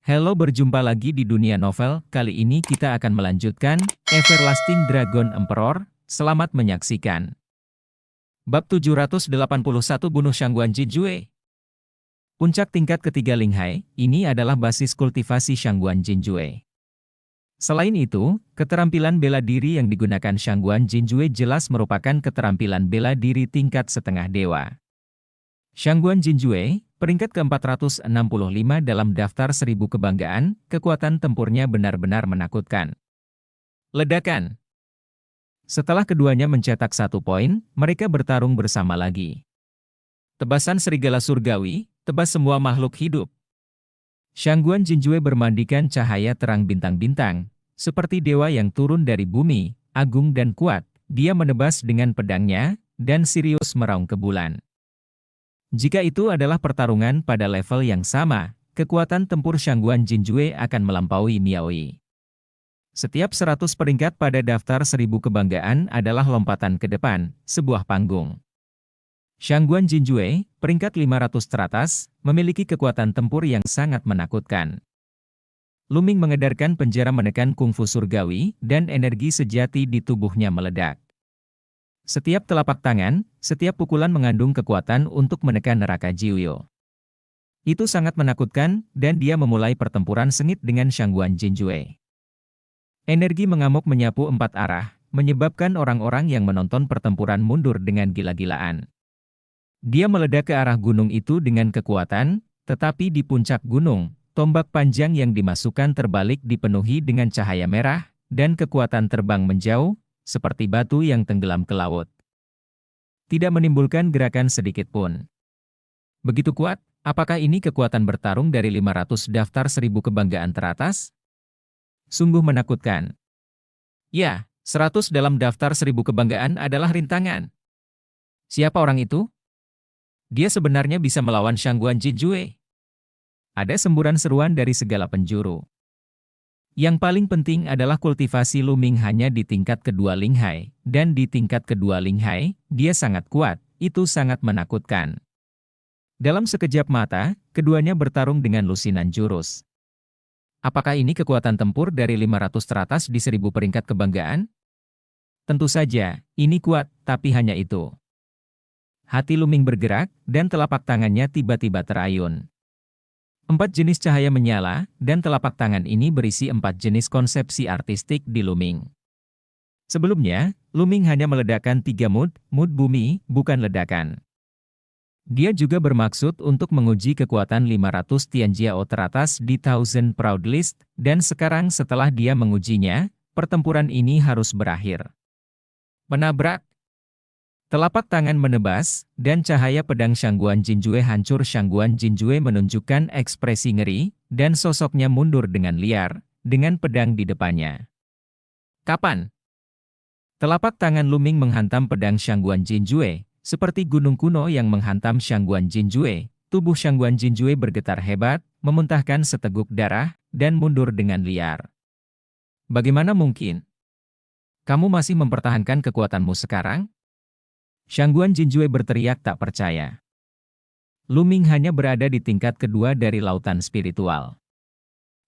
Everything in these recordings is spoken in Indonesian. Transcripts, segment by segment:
Halo, berjumpa lagi di dunia novel. Kali ini kita akan melanjutkan Everlasting Dragon Emperor. Selamat menyaksikan. Bab 781 Bunuh Shangguan Jinjue. Puncak tingkat ketiga Linghai, ini adalah basis kultivasi Shangguan Jinjue. Selain itu, keterampilan bela diri yang digunakan Shangguan Jinjue jelas merupakan keterampilan bela diri tingkat setengah dewa. Shangguan Jinjue, peringkat ke-465 dalam daftar 1000 kebanggaan, kekuatan tempurnya benar-benar menakutkan. Ledakan. Setelah keduanya mencetak 1 poin, mereka bertarung bersama lagi. Tebasan serigala surgawi, tebas semua makhluk hidup. Shangguan Jinjue bermandikan cahaya terang bintang-bintang, seperti dewa yang turun dari bumi, agung dan kuat. Dia menebas dengan pedangnya, dan Sirius meraung ke bulan. Jika itu adalah pertarungan pada level yang sama, kekuatan tempur Shangguan Jinjue akan melampaui Miaoi. Setiap 100 peringkat pada daftar 1000 kebanggaan adalah lompatan ke depan, sebuah panggung. Shangguan Jinjue, peringkat 500 teratas, memiliki kekuatan tempur yang sangat menakutkan. Luming mengedarkan penjara menekan kungfu surgawi, dan energi sejati di tubuhnya meledak. Setiap telapak tangan, setiap pukulan mengandung kekuatan untuk menekan neraka Jiuyo. Itu sangat menakutkan, dan dia memulai pertempuran sengit dengan Shangguan Jinjue. Energi mengamuk menyapu 4 arah, menyebabkan orang-orang yang menonton pertempuran mundur dengan gila-gilaan. Dia meledak ke arah gunung itu dengan kekuatan, tetapi di puncak gunung, tombak panjang yang dimasukkan terbalik dipenuhi dengan cahaya merah, dan kekuatan terbang menjauh, seperti batu yang tenggelam ke laut. Tidak menimbulkan gerakan sedikit pun. Begitu kuat, apakah ini kekuatan bertarung dari 500 daftar 1000 kebanggaan teratas? Sungguh menakutkan. Ya, 100 dalam daftar 1000 kebanggaan adalah rintangan. Siapa orang itu? Dia sebenarnya bisa melawan Shangguan Jinjue. Ada semburan seruan dari segala penjuru. Yang paling penting adalah kultivasi Luming hanya di tingkat kedua Linghai, dan di tingkat kedua Linghai, dia sangat kuat, itu sangat menakutkan. Dalam sekejap mata, keduanya bertarung dengan lusinan jurus. Apakah ini kekuatan tempur dari 500 teratas di 1000 peringkat kebanggaan? Tentu saja, ini kuat, tapi hanya itu. Hati Luming bergerak, dan telapak tangannya tiba-tiba terayun. 4 jenis cahaya menyala, dan telapak tangan ini berisi 4 jenis konsepsi artistik di Luming. Sebelumnya, Luming hanya meledakkan 3 mood bumi, bukan ledakan. Dia juga bermaksud untuk menguji kekuatan 500 Tianjiao teratas di Thousand Proud List, dan sekarang setelah dia mengujinya, pertempuran ini harus berakhir. Menabrak. Telapak tangan menebas, dan cahaya pedang Shangguan Jinjue hancur. Shangguan Jinjue menunjukkan ekspresi ngeri, dan sosoknya mundur dengan liar, dengan pedang di depannya. Kapan? Telapak tangan Luming menghantam pedang Shangguan Jinjue, seperti gunung kuno yang menghantam Shangguan Jinjue. Tubuh Shangguan Jinjue bergetar hebat, memuntahkan seteguk darah, dan mundur dengan liar. Bagaimana mungkin? Kamu masih mempertahankan kekuatanmu sekarang? Shangguan Jinjue berteriak tak percaya. Luming hanya berada di tingkat kedua dari lautan spiritual.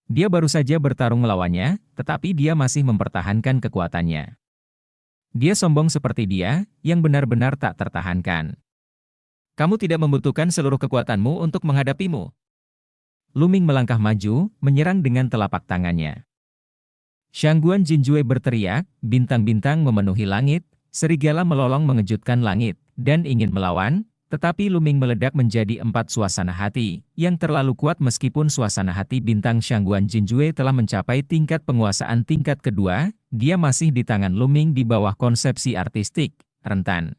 Dia baru saja bertarung melawannya, tetapi dia masih mempertahankan kekuatannya. Dia sombong seperti dia, yang benar-benar tak tertahankan. Kamu tidak membutuhkan seluruh kekuatanmu untuk menghadapimu. Luming melangkah maju, menyerang dengan telapak tangannya. Shangguan Jinjue berteriak, bintang-bintang memenuhi langit, serigala melolong mengejutkan langit, dan ingin melawan, tetapi Luming meledak menjadi 4 suasana hati, yang terlalu kuat meskipun suasana hati bintang Shangguan Jinjue telah mencapai tingkat penguasaan tingkat kedua, dia masih di tangan Luming di bawah konsepsi artistik, rentan.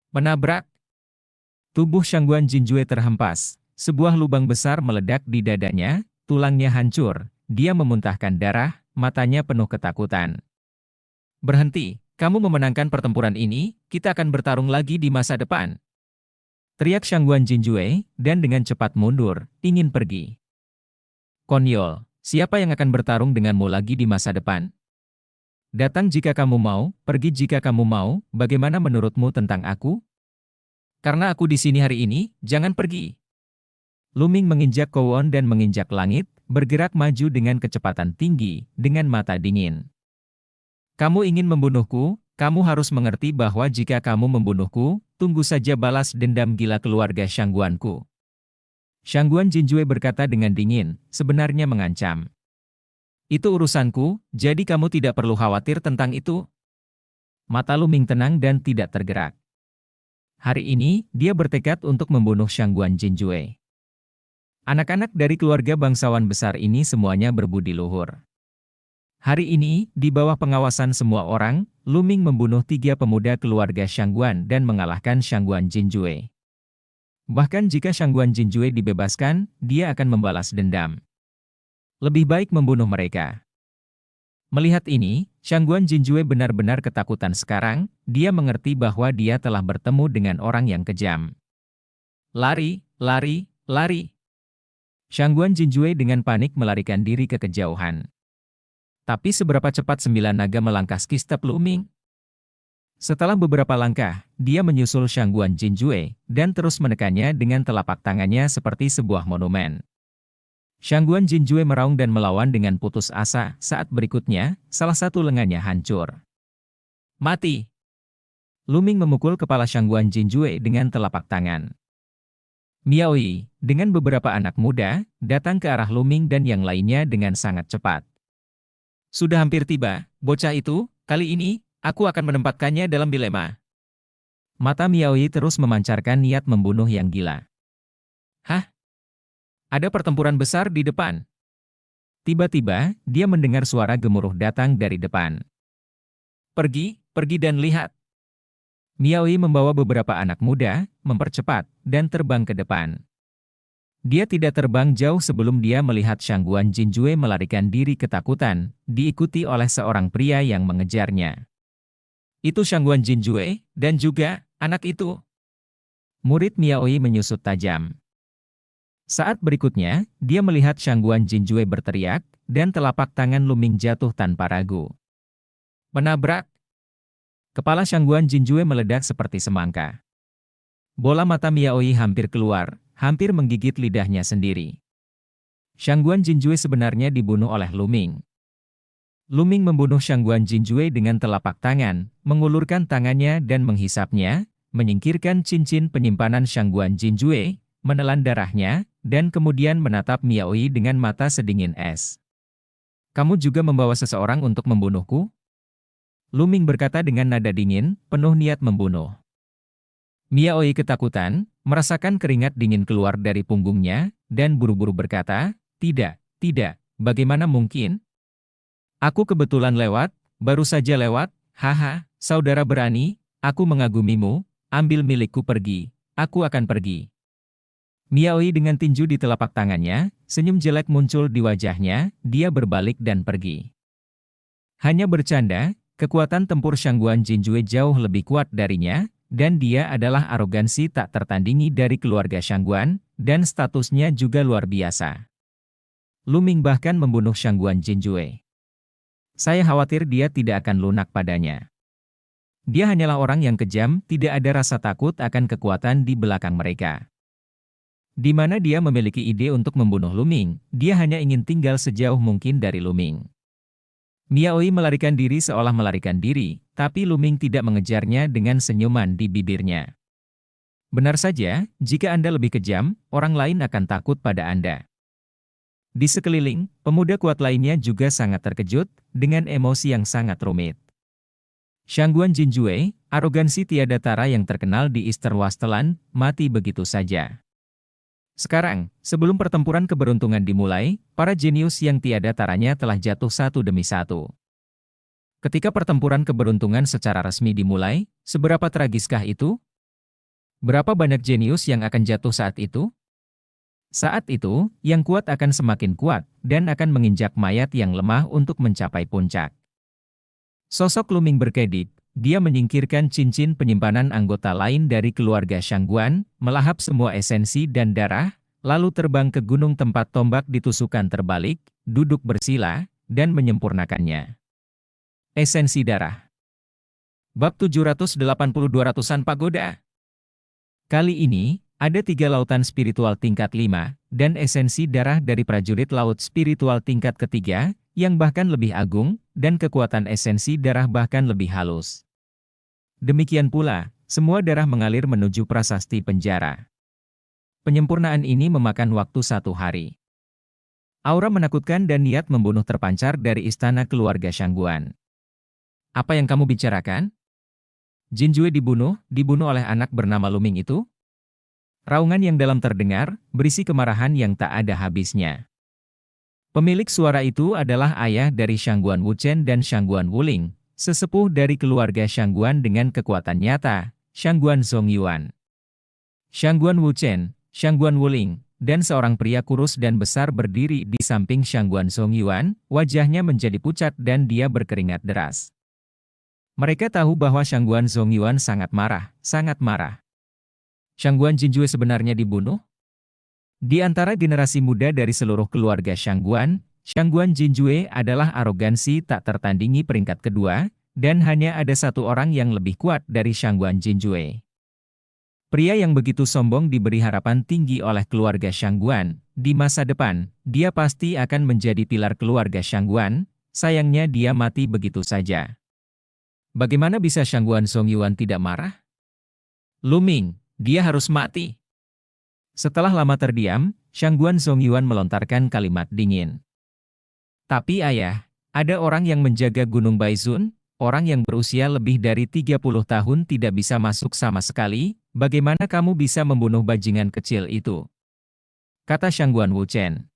Menabrak. Tubuh Shangguan Jinjue terhempas, sebuah lubang besar meledak di dadanya, tulangnya hancur, dia memuntahkan darah, matanya penuh ketakutan. Berhenti. Kamu memenangkan pertempuran ini, kita akan bertarung lagi di masa depan. Teriak Shangguan Jinjue, dan dengan cepat mundur, ingin pergi. Konyol, siapa yang akan bertarung denganmu lagi di masa depan? Datang jika kamu mau, pergi jika kamu mau, bagaimana menurutmu tentang aku? Karena aku di sini hari ini, jangan pergi. Luming menginjak Kowon dan menginjak langit, bergerak maju dengan kecepatan tinggi, dengan mata dingin. Kamu ingin membunuhku? Kamu harus mengerti bahwa jika kamu membunuhku, tunggu saja balas dendam gila keluarga Shangguanku. Shangguan Jinjue berkata dengan dingin, sebenarnya mengancam. Itu urusanku, jadi kamu tidak perlu khawatir tentang itu. Mata Lu Ming tenang dan tidak tergerak. Hari ini, dia bertekad untuk membunuh Shangguan Jinjue. Anak-anak dari keluarga bangsawan besar ini semuanya berbudi luhur. Hari ini, di bawah pengawasan semua orang, Lu Ming membunuh 3 pemuda keluarga Shangguan dan mengalahkan Shangguan Jinjue. Bahkan jika Shangguan Jinjue dibebaskan, dia akan membalas dendam. Lebih baik membunuh mereka. Melihat ini, Shangguan Jinjue benar-benar ketakutan sekarang, dia mengerti bahwa dia telah bertemu dengan orang yang kejam. Lari, lari, lari. Shangguan Jinjue dengan panik melarikan diri ke kejauhan. Tapi seberapa cepat 9 naga melangkah skistep Lu Ming? Setelah beberapa langkah, dia menyusul Shangguan Jinjue, dan terus menekannya dengan telapak tangannya seperti sebuah monumen. Shangguan Jinjue meraung dan melawan dengan putus asa, saat berikutnya, salah satu lengannya hancur. Mati! Lu Ming memukul kepala Shangguan Jinjue dengan telapak tangan. Miaoyi, dengan beberapa anak muda, datang ke arah Lu Ming dan yang lainnya dengan sangat cepat. Sudah hampir tiba, bocah itu, kali ini, aku akan menempatkannya dalam dilema. Mata Miaoyi terus memancarkan niat membunuh yang gila. Hah? Ada pertempuran besar di depan. Tiba-tiba, dia mendengar suara gemuruh datang dari depan. Pergi, pergi dan lihat. Miaoyi membawa beberapa anak muda, mempercepat, dan terbang ke depan. Dia tidak terbang jauh sebelum dia melihat Shangguan Jinjue melarikan diri ketakutan, diikuti oleh seorang pria yang mengejarnya. Itu Shangguan Jinjue, dan juga, anak itu. Murid Miaoyi menyusut tajam. Saat berikutnya, dia melihat Shangguan Jinjue berteriak, dan telapak tangan Lu Ming jatuh tanpa ragu. Menabrak. Kepala Shangguan Jinjue meledak seperti semangka. Bola mata Miaoyi hampir keluar, hampir menggigit lidahnya sendiri. Shangguan Jinjue sebenarnya dibunuh oleh Lu Ming. Lu Ming membunuh Shangguan Jinjue dengan telapak tangan, mengulurkan tangannya dan menghisapnya, menyingkirkan cincin penyimpanan Shangguan Jinjue, menelan darahnya, dan kemudian menatap Miaoyi dengan mata sedingin es. Kamu juga membawa seseorang untuk membunuhku? Lu Ming berkata dengan nada dingin, penuh niat membunuh. Miaoyi ketakutan, merasakan keringat dingin keluar dari punggungnya, dan buru-buru berkata, tidak, bagaimana mungkin? Aku kebetulan lewat, baru saja lewat, haha, saudara berani, aku mengagumimu, ambil milikku pergi, aku akan pergi. Miaoyi dengan tinju di telapak tangannya, senyum jelek muncul di wajahnya, dia berbalik dan pergi. Hanya bercanda, kekuatan tempur Shangguan Jinjue jauh lebih kuat darinya, dan dia adalah arogansi tak tertandingi dari keluarga Shangguan, dan statusnya juga luar biasa. Lu Ming bahkan membunuh Shangguan Jinjue. Saya khawatir dia tidak akan lunak padanya. Dia hanyalah orang yang kejam, tidak ada rasa takut akan kekuatan di belakang mereka. Di mana dia memiliki ide untuk membunuh Lu Ming, dia hanya ingin tinggal sejauh mungkin dari Lu Ming. Miaoyi melarikan diri seolah melarikan diri, tapi Lu Ming tidak mengejarnya dengan senyuman di bibirnya. Benar saja, jika Anda lebih kejam, orang lain akan takut pada Anda. Di sekeliling, pemuda kuat lainnya juga sangat terkejut, dengan emosi yang sangat rumit. Shangguan Jinjue, arogansi tiada tara yang terkenal di Eastern Wasteland, mati begitu saja. Sekarang, sebelum pertempuran keberuntungan dimulai, para jenius yang tiada taranya telah jatuh satu demi satu. Ketika pertempuran keberuntungan secara resmi dimulai, seberapa tragiskah itu? Berapa banyak jenius yang akan jatuh saat itu? Saat itu, yang kuat akan semakin kuat, dan akan menginjak mayat yang lemah untuk mencapai puncak. Sosok Lu Ming berkedip, dia menyingkirkan cincin penyimpanan anggota lain dari keluarga Shangguan, melahap semua esensi dan darah, lalu terbang ke gunung tempat tombak ditusukkan terbalik, duduk bersila, dan menyempurnakannya. Esensi darah. Bab 780-200-an Pagoda. Kali ini, Ada 3 lautan spiritual tingkat 5, dan esensi darah dari prajurit laut spiritual tingkat ketiga, yang bahkan lebih agung, dan kekuatan esensi darah bahkan lebih halus. Demikian pula, semua darah mengalir menuju prasasti penjara. Penyempurnaan ini memakan waktu 1 hari. Aura menakutkan dan niat membunuh terpancar dari istana keluarga Shangguan. Apa yang kamu bicarakan? Jinjue dibunuh oleh anak bernama Luming itu? Raungan yang dalam terdengar, berisi kemarahan yang tak ada habisnya. Pemilik suara itu adalah ayah dari Shangguan Wuchen dan Shangguan Wuling, sesepuh dari keluarga Shangguan dengan kekuatan nyata, Shangguan Zongyuan. Shangguan Wuchen, Shangguan Wuling, dan seorang pria kurus dan besar berdiri di samping Shangguan Zongyuan, wajahnya menjadi pucat dan dia berkeringat deras. Mereka tahu bahwa Shangguan Zongyuan sangat marah, sangat marah. Shangguan Jinjue sebenarnya dibunuh? Di antara generasi muda dari seluruh keluarga Shangguan, Shangguan Jinjue adalah arogansi tak tertandingi peringkat kedua, dan hanya ada satu orang yang lebih kuat dari Shangguan Jinjue. Pria yang begitu sombong diberi harapan tinggi oleh keluarga Shangguan. Di masa depan, dia pasti akan menjadi pilar keluarga Shangguan, sayangnya dia mati begitu saja. Bagaimana bisa Shangguan Zongyuan tidak marah? Luming, dia harus mati. Setelah lama terdiam, Shangguan Zongyuan melontarkan kalimat dingin. Tapi ayah, ada orang yang menjaga Gunung Baizun, orang yang berusia lebih dari 30 tahun tidak bisa masuk sama sekali, bagaimana kamu bisa membunuh bajingan kecil itu? Kata Shangguan Wuchen.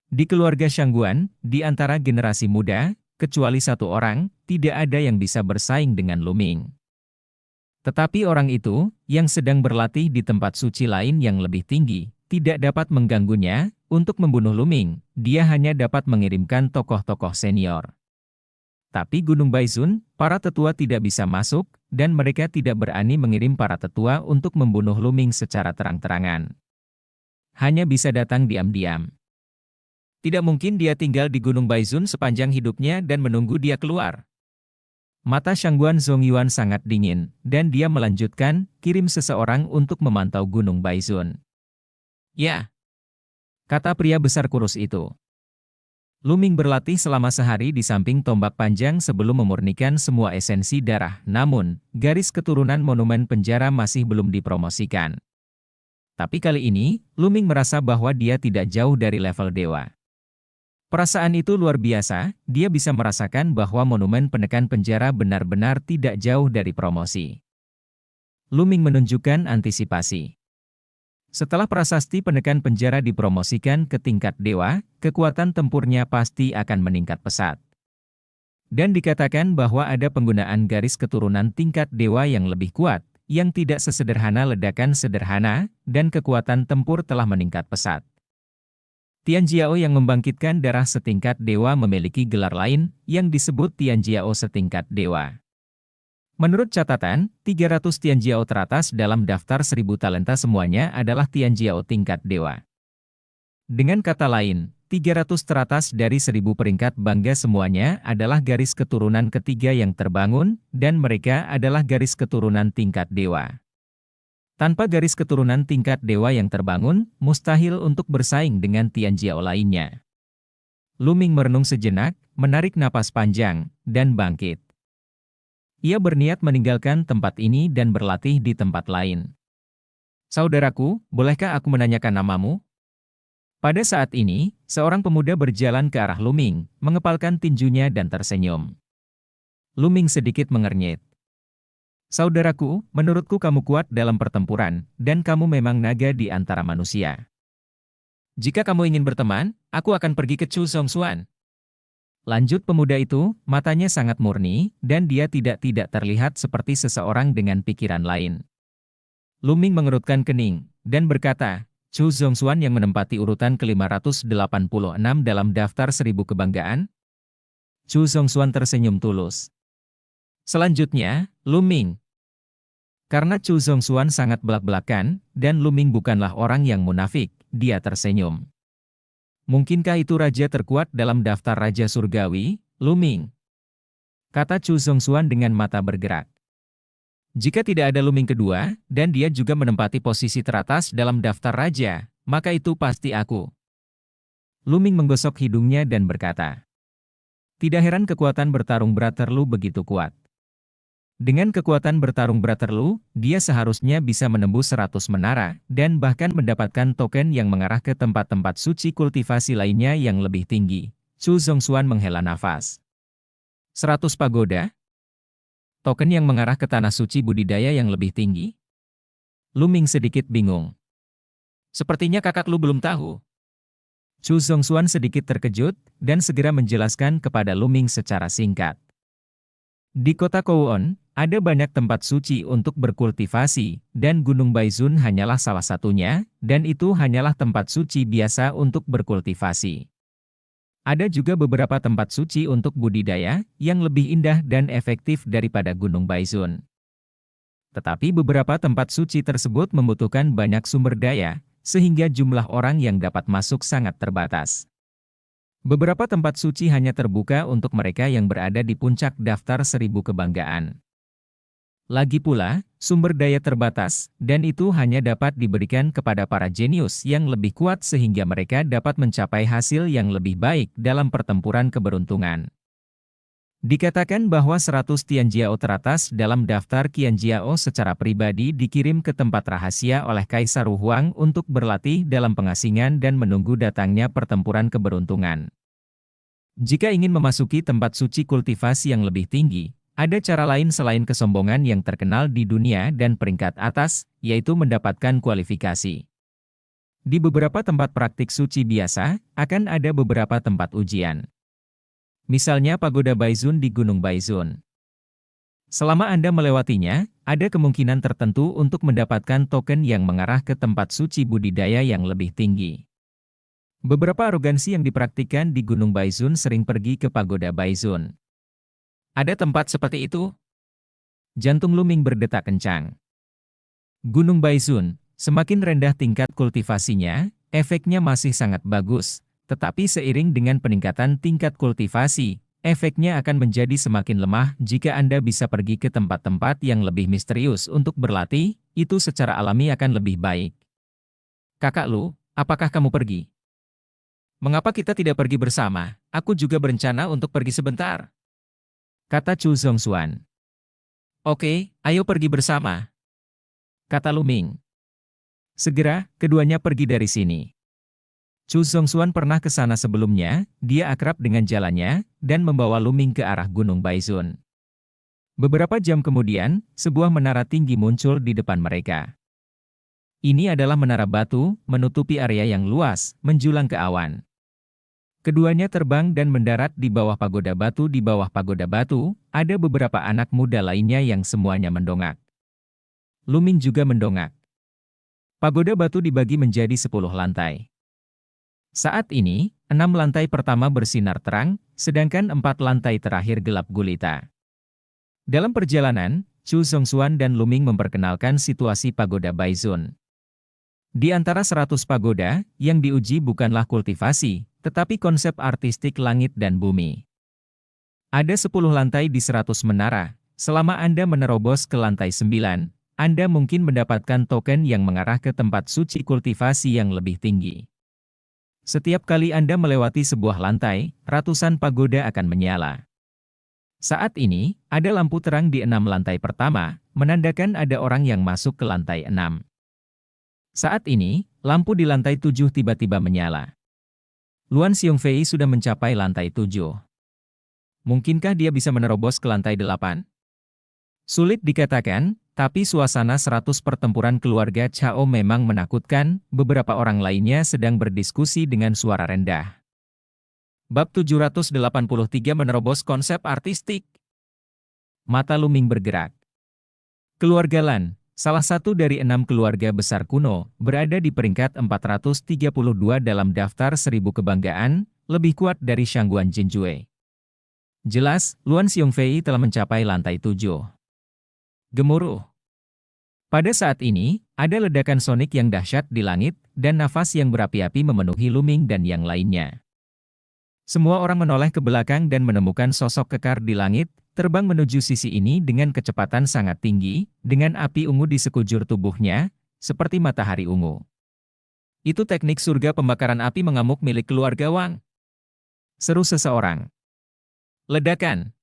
Di keluarga Shangguan, di antara generasi muda, kecuali satu orang, tidak ada yang bisa bersaing dengan Luming. Tetapi orang itu, yang sedang berlatih di tempat suci lain yang lebih tinggi, tidak dapat mengganggunya. Untuk membunuh Luming, dia hanya dapat mengirimkan tokoh-tokoh senior. Tapi Gunung Baizun, para tetua tidak bisa masuk, dan mereka tidak berani mengirim para tetua untuk membunuh Luming secara terang-terangan. Hanya bisa datang diam-diam. Tidak mungkin dia tinggal di Gunung Baizun sepanjang hidupnya dan menunggu dia keluar. Mata Shangguan Zongyuan sangat dingin, dan dia melanjutkan, kirim seseorang untuk memantau Gunung Baizun. Ya, kata pria besar kurus itu. Luming berlatih selama sehari di samping tombak panjang sebelum memurnikan semua esensi darah, namun, garis keturunan monumen penjara masih belum dipromosikan. Tapi kali ini, Luming merasa bahwa dia tidak jauh dari level dewa. Perasaan itu luar biasa, dia bisa merasakan bahwa monumen penekan penjara benar-benar tidak jauh dari promosi. Luming menunjukkan antisipasi. Setelah prasasti penekan penjara dipromosikan ke tingkat dewa, kekuatan tempurnya pasti akan meningkat pesat. Dan dikatakan bahwa ada penggunaan garis keturunan tingkat dewa yang lebih kuat, yang tidak sesederhana ledakan sederhana, dan kekuatan tempur telah meningkat pesat. Tianjiao yang membangkitkan darah setingkat dewa memiliki gelar lain, yang disebut Tianjiao setingkat dewa. Menurut catatan, 300 Tianjiao teratas dalam daftar 1000 talenta semuanya adalah Tianjiao tingkat dewa. Dengan kata lain, 300 teratas dari 1000 peringkat bangga semuanya adalah garis keturunan ketiga yang terbangun, dan mereka adalah garis keturunan tingkat dewa. Tanpa garis keturunan tingkat dewa yang terbangun, mustahil untuk bersaing dengan Tianjiao lainnya. Luming merenung sejenak, menarik napas panjang, dan bangkit. Ia berniat meninggalkan tempat ini dan berlatih di tempat lain. Saudaraku, bolehkah aku menanyakan namamu? Pada saat ini, seorang pemuda berjalan ke arah Luming, mengepalkan tinjunya dan tersenyum. Luming sedikit mengernyit. Saudaraku, menurutku kamu kuat dalam pertempuran, dan kamu memang naga di antara manusia. Jika kamu ingin berteman, aku akan pergi ke Chu Zongxuan. Lanjut pemuda itu, matanya sangat murni, dan dia tidak terlihat seperti seseorang dengan pikiran lain. Luming mengerutkan kening, dan berkata, Chu Zongxuan yang menempati urutan ke-586 dalam daftar 1000 kebanggaan? Chu Zongxuan tersenyum tulus. Selanjutnya, Luming. Karena Chu Zongxuan sangat belak-belakan, dan Luming bukanlah orang yang munafik, dia tersenyum. Mungkinkah itu raja terkuat dalam daftar Raja Surgawi, Luming? Kata Chu Zongxuan dengan mata bergerak. Jika tidak ada Luming kedua, dan dia juga menempati posisi teratas dalam daftar raja, maka itu pasti aku. Luming menggosok hidungnya dan berkata, tidak heran kekuatan bertarung Brotherloo begitu kuat. Dengan kekuatan bertarung Brotherloo, dia seharusnya bisa menembus 100 menara, dan bahkan mendapatkan token yang mengarah ke tempat-tempat suci kultivasi lainnya yang lebih tinggi. Chu Zongxuan menghela nafas. 100 pagoda? Token yang mengarah ke tanah suci budidaya yang lebih tinggi? Luming sedikit bingung. Sepertinya kakak lu belum tahu. Chu Zongxuan sedikit terkejut, dan segera menjelaskan kepada Luming secara singkat. Di kota Kowon, ada banyak tempat suci untuk berkultivasi, dan Gunung Baizun hanyalah salah satunya, dan itu hanyalah tempat suci biasa untuk berkultivasi. Ada juga beberapa tempat suci untuk budidaya, yang lebih indah dan efektif daripada Gunung Baizun. Tetapi beberapa tempat suci tersebut membutuhkan banyak sumber daya, sehingga jumlah orang yang dapat masuk sangat terbatas. Beberapa tempat suci hanya terbuka untuk mereka yang berada di puncak daftar 1000 kebanggaan. Lagi pula, sumber daya terbatas, dan itu hanya dapat diberikan kepada para jenius yang lebih kuat sehingga mereka dapat mencapai hasil yang lebih baik dalam pertempuran keberuntungan. Dikatakan bahwa 100 Tianjiao teratas dalam daftar Qianjiao secara pribadi dikirim ke tempat rahasia oleh Kaisar Wu Huang untuk berlatih dalam pengasingan dan menunggu datangnya pertempuran keberuntungan. Jika ingin memasuki tempat suci kultivasi yang lebih tinggi, ada cara lain selain kesombongan yang terkenal di dunia dan peringkat atas, yaitu mendapatkan kualifikasi. Di beberapa tempat praktik suci biasa, akan ada beberapa tempat ujian. Misalnya Pagoda Baizun di Gunung Baizun. Selama Anda melewatinya, ada kemungkinan tertentu untuk mendapatkan token yang mengarah ke tempat suci budidaya yang lebih tinggi. Beberapa arogansi yang dipraktikkan di Gunung Baizun sering pergi ke Pagoda Baizun. Ada tempat seperti itu? Jantung Luming berdetak kencang. Gunung Baizun, semakin rendah tingkat kultivasinya, efeknya masih sangat bagus, tetapi seiring dengan peningkatan tingkat kultivasi, efeknya akan menjadi semakin lemah jika Anda bisa pergi ke tempat-tempat yang lebih misterius untuk berlatih, itu secara alami akan lebih baik. Kakak Lu, apakah kamu pergi? Mengapa kita tidak pergi bersama? Aku juga berencana untuk pergi sebentar, kata Chu Zongxuan. Oke, ayo pergi bersama, kata Luming. Segera, keduanya pergi dari sini. Chu Zongxuan pernah ke sana sebelumnya, dia akrab dengan jalannya, dan membawa Luming ke arah Gunung Baizun. Beberapa jam kemudian, sebuah menara tinggi muncul di depan mereka. Ini adalah menara batu, menutupi area yang luas, menjulang ke awan. Keduanya terbang dan mendarat di bawah pagoda batu. Di bawah pagoda batu, ada beberapa anak muda lainnya yang semuanya mendongak. Luming juga mendongak. Pagoda batu dibagi menjadi 10 lantai. Saat ini, 6 lantai pertama bersinar terang, sedangkan 4 lantai terakhir gelap gulita. Dalam perjalanan, Chu Zongxuan dan Luming memperkenalkan situasi Pagoda Baizun. Di antara 100 pagoda, yang diuji bukanlah kultivasi, tetapi konsep artistik langit dan bumi. Ada 10 lantai di 100 menara. Selama Anda menerobos ke lantai 9, Anda mungkin mendapatkan token yang mengarah ke tempat suci kultivasi yang lebih tinggi. Setiap kali Anda melewati sebuah lantai, ratusan pagoda akan menyala. Saat ini, ada lampu terang di 6 lantai pertama, menandakan ada orang yang masuk ke lantai 6. Saat ini, lampu di lantai 7 tiba-tiba menyala. Luan Xiongfei sudah mencapai lantai 7. Mungkinkah dia bisa menerobos ke lantai 8? Sulit dikatakan, tapi suasana 100 pertempuran keluarga Chao memang menakutkan. Beberapa orang lainnya sedang berdiskusi dengan suara rendah. Bab 783 menerobos konsep artistik. Mata Luming bergerak. Keluarga Lan, salah satu dari 6 keluarga besar kuno, berada di peringkat 432 dalam daftar 1000 kebanggaan, lebih kuat dari Shangguan Jinjue. Jelas, Luan Xiongfei telah mencapai lantai 7. Gemuruh. Pada saat ini, ada ledakan sonik yang dahsyat di langit, dan nafas yang berapi-api memenuhi Luming dan yang lainnya. Semua orang menoleh ke belakang dan menemukan sosok kekar di langit, terbang menuju sisi ini dengan kecepatan sangat tinggi, dengan api ungu di sekujur tubuhnya, seperti matahari ungu. Itu teknik surga pembakaran api mengamuk milik keluarga Wang. Seru seseorang. Ledakan.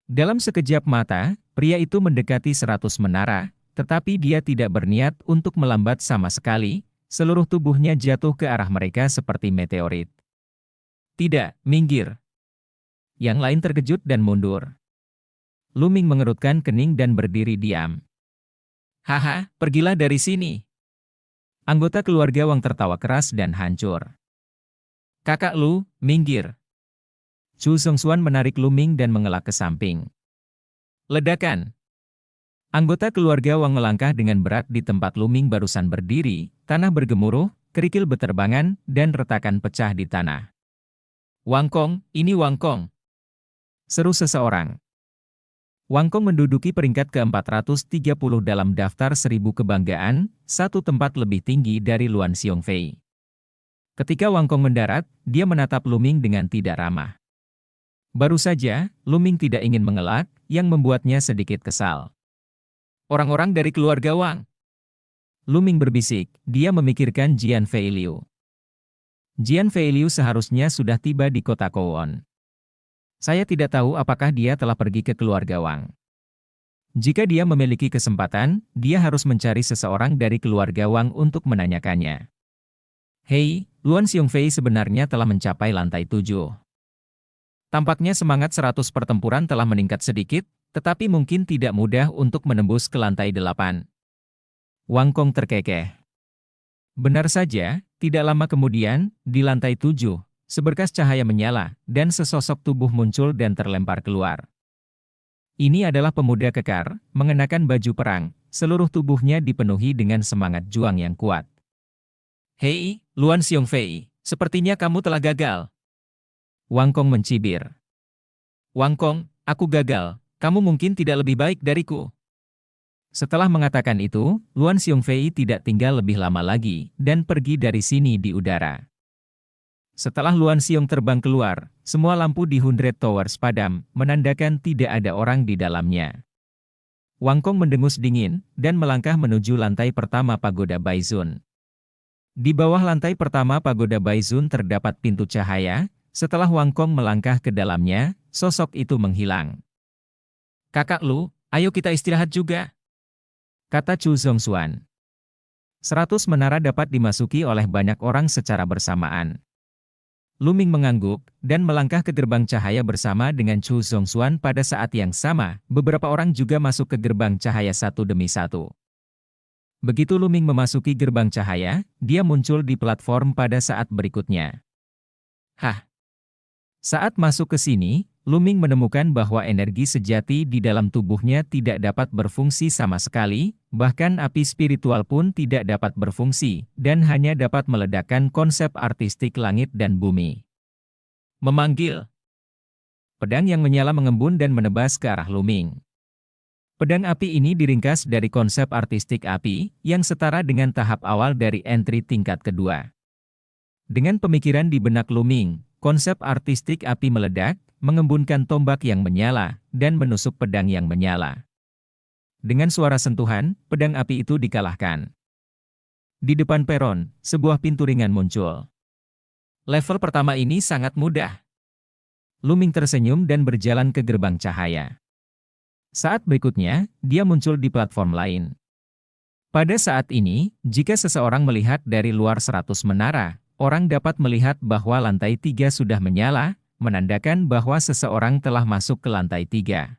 Dalam sekejap mata, pria itu mendekati 100 menara, tetapi dia tidak berniat untuk melambat sama sekali, seluruh tubuhnya jatuh ke arah mereka seperti meteorit. Tidak, minggir. Yang lain terkejut dan mundur. Lu Ming mengerutkan kening dan berdiri diam. Haha, pergilah dari sini. Anggota keluarga Wang tertawa keras dan hancur. Kakak Lu, minggir. Chu Zongxuan menarik Lu Ming dan mengelak ke samping. Ledakan. Anggota keluarga Wang melangkah dengan berat di tempat Lu Ming barusan berdiri, tanah bergemuruh, kerikil beterbangan, dan retakan pecah di tanah. Wang Kong, ini Wang Kong. Seru seseorang. Wang Kong menduduki peringkat ke-430 dalam daftar 1000 kebanggaan, satu tempat lebih tinggi dari Luan Xiongfei. Ketika Wang Kong mendarat, dia menatap Lu Ming dengan tidak ramah. Baru saja, Lu Ming tidak ingin mengelak, yang membuatnya sedikit kesal. Orang-orang dari keluarga Wang. Lu Ming berbisik, dia memikirkan Jian Feiliu. Jian Feiliu seharusnya sudah tiba di kota Kowon. Saya tidak tahu apakah dia telah pergi ke keluarga Wang. Jika dia memiliki kesempatan, dia harus mencari seseorang dari keluarga Wang untuk menanyakannya. Hei, Luan Xiongfei sebenarnya telah mencapai lantai 7. Tampaknya semangat 100 pertempuran telah meningkat sedikit, tetapi mungkin tidak mudah untuk menembus ke lantai 8. Wang Kong terkekeh. Benar saja, tidak lama kemudian, di lantai 7, seberkas cahaya menyala, dan sesosok tubuh muncul dan terlempar keluar. Ini adalah pemuda kekar, mengenakan baju perang, seluruh tubuhnya dipenuhi dengan semangat juang yang kuat. Hei, Luan Xiongfei, sepertinya kamu telah gagal. Wang Kong mencibir. Wang Kong, aku gagal, kamu mungkin tidak lebih baik dariku. Setelah mengatakan itu, Luan Xiongfei tidak tinggal lebih lama lagi, dan pergi dari sini di udara. Setelah Luan Xiong terbang keluar, semua lampu di 100 Towers padam, menandakan tidak ada orang di dalamnya. Wang Kong mendengus dingin, dan melangkah menuju lantai pertama Pagoda Baizun. Di bawah lantai pertama Pagoda Baizun terdapat pintu cahaya. Setelah Wang Kong melangkah ke dalamnya, sosok itu menghilang. Kakak Lu, ayo kita istirahat juga, kata Chu Zongxuan. 100 menara dapat dimasuki oleh banyak orang secara bersamaan. Lu Ming mengangguk, dan melangkah ke gerbang cahaya bersama dengan Chu Zongxuan pada saat yang sama, beberapa orang juga masuk ke gerbang cahaya satu demi satu. Begitu Lu Ming memasuki gerbang cahaya, dia muncul di platform pada saat berikutnya. Hah! Saat masuk ke sini, Lu Ming menemukan bahwa energi sejati di dalam tubuhnya tidak dapat berfungsi sama sekali, bahkan api spiritual pun tidak dapat berfungsi, dan hanya dapat meledakkan konsep artistik langit dan bumi. Memanggil. Pedang yang menyala mengembun dan menebas ke arah Lu Ming. Pedang api ini diringkas dari konsep artistik api, yang setara dengan tahap awal dari entry tingkat kedua. Dengan pemikiran di benak Lu Ming, konsep artistik api meledak, mengembunkan tombak yang menyala, dan menusuk pedang yang menyala. Dengan suara sentuhan, pedang api itu dikalahkan. Di depan peron, sebuah pintu ringan muncul. Level pertama ini sangat mudah. Lu Ming tersenyum dan berjalan ke gerbang cahaya. Saat berikutnya, dia muncul di platform lain. Pada saat ini, jika seseorang melihat dari luar 100 menara, orang dapat melihat bahwa lantai 3 sudah menyala, menandakan bahwa seseorang telah masuk ke lantai 3.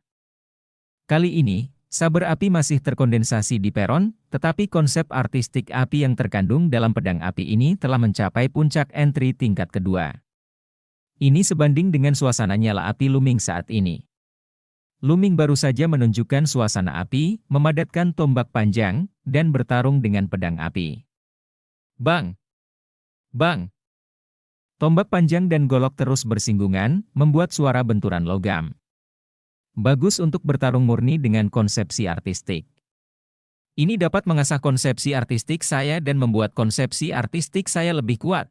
Kali ini, saber api masih terkondensasi di peron, tetapi konsep artistik api yang terkandung dalam pedang api ini telah mencapai puncak entry tingkat kedua. Ini sebanding dengan suasana nyala api Lu Ming saat ini. Lu Ming baru saja menunjukkan suasana api, memadatkan tombak panjang, dan bertarung dengan pedang api. Bang! Bang! Tombak panjang dan golok terus bersinggungan, membuat suara benturan logam. Bagus untuk bertarung murni dengan konsepsi artistik. Ini dapat mengasah konsepsi artistik saya dan membuat konsepsi artistik saya lebih kuat.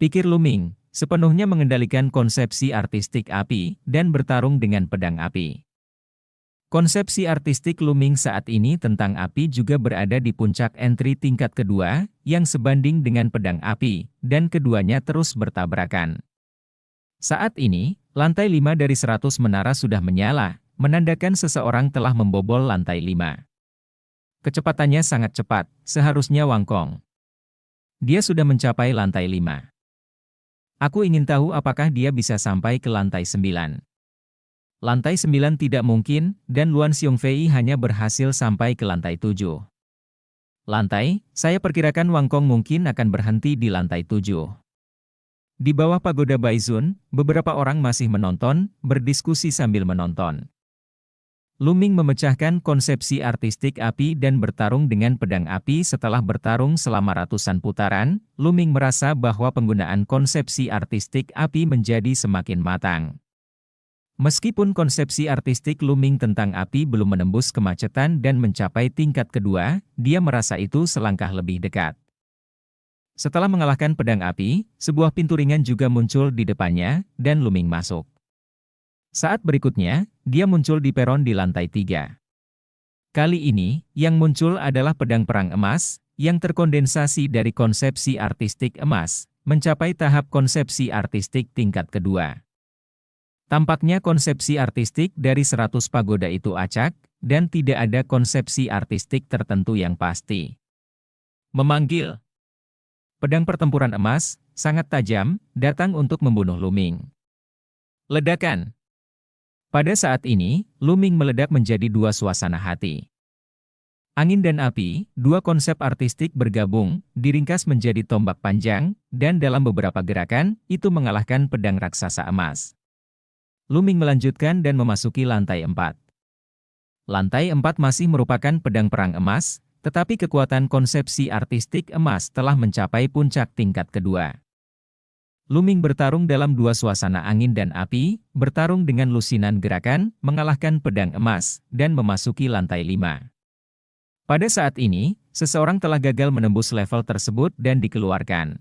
Pikir Lu Ming, sepenuhnya mengendalikan konsepsi artistik api dan bertarung dengan pedang api. Konsepsi artistik Lu Ming saat ini tentang api juga berada di puncak entry tingkat kedua, yang sebanding dengan pedang api, dan keduanya terus bertabrakan. Saat ini, lantai 5 dari 100 menara sudah menyala, menandakan seseorang telah membobol lantai 5. Kecepatannya sangat cepat, seharusnya Wang Kong. Dia sudah mencapai lantai 5. Aku ingin tahu apakah dia bisa sampai ke lantai 9. Lantai 9 tidak mungkin, dan Luan Xiongfei hanya berhasil sampai ke lantai 7. Lantai, saya perkirakan Wang Kong mungkin akan berhenti di lantai 7. Di bawah pagoda Baizun, beberapa orang masih menonton, berdiskusi sambil menonton. Lu Ming memecahkan konsepsi artistik api dan bertarung dengan pedang api setelah bertarung selama ratusan putaran. Lu Ming merasa bahwa penggunaan konsepsi artistik api menjadi semakin matang. Meskipun konsepsi artistik Lu Ming tentang api belum menembus kemacetan dan mencapai tingkat kedua, dia merasa itu selangkah lebih dekat. Setelah mengalahkan pedang api, sebuah pintu ringan juga muncul di depannya, dan Lu Ming masuk. Saat berikutnya, dia muncul di peron di lantai 3. Kali ini, yang muncul adalah pedang perang emas, yang terkondensasi dari konsepsi artistik emas, mencapai tahap konsepsi artistik tingkat kedua. Tampaknya konsepsi artistik dari 100 pagoda itu acak, dan tidak ada konsepsi artistik tertentu yang pasti. Memanggil. Pedang pertempuran emas, sangat tajam, datang untuk membunuh Lu Ming. Ledakan. Pada saat ini, Lu Ming meledak menjadi dua suasana hati. Angin dan api, dua konsep artistik bergabung, diringkas menjadi tombak panjang, dan dalam beberapa gerakan, itu mengalahkan pedang raksasa emas. Lu Ming melanjutkan dan memasuki lantai 4. Lantai 4 masih merupakan pedang perang emas, tetapi kekuatan konsepsi artistik emas telah mencapai puncak tingkat kedua. Lu Ming bertarung dalam dua suasana angin dan api, bertarung dengan lusinan gerakan, mengalahkan pedang emas, dan memasuki lantai 5. Pada saat ini, seseorang telah gagal menembus level tersebut dan dikeluarkan.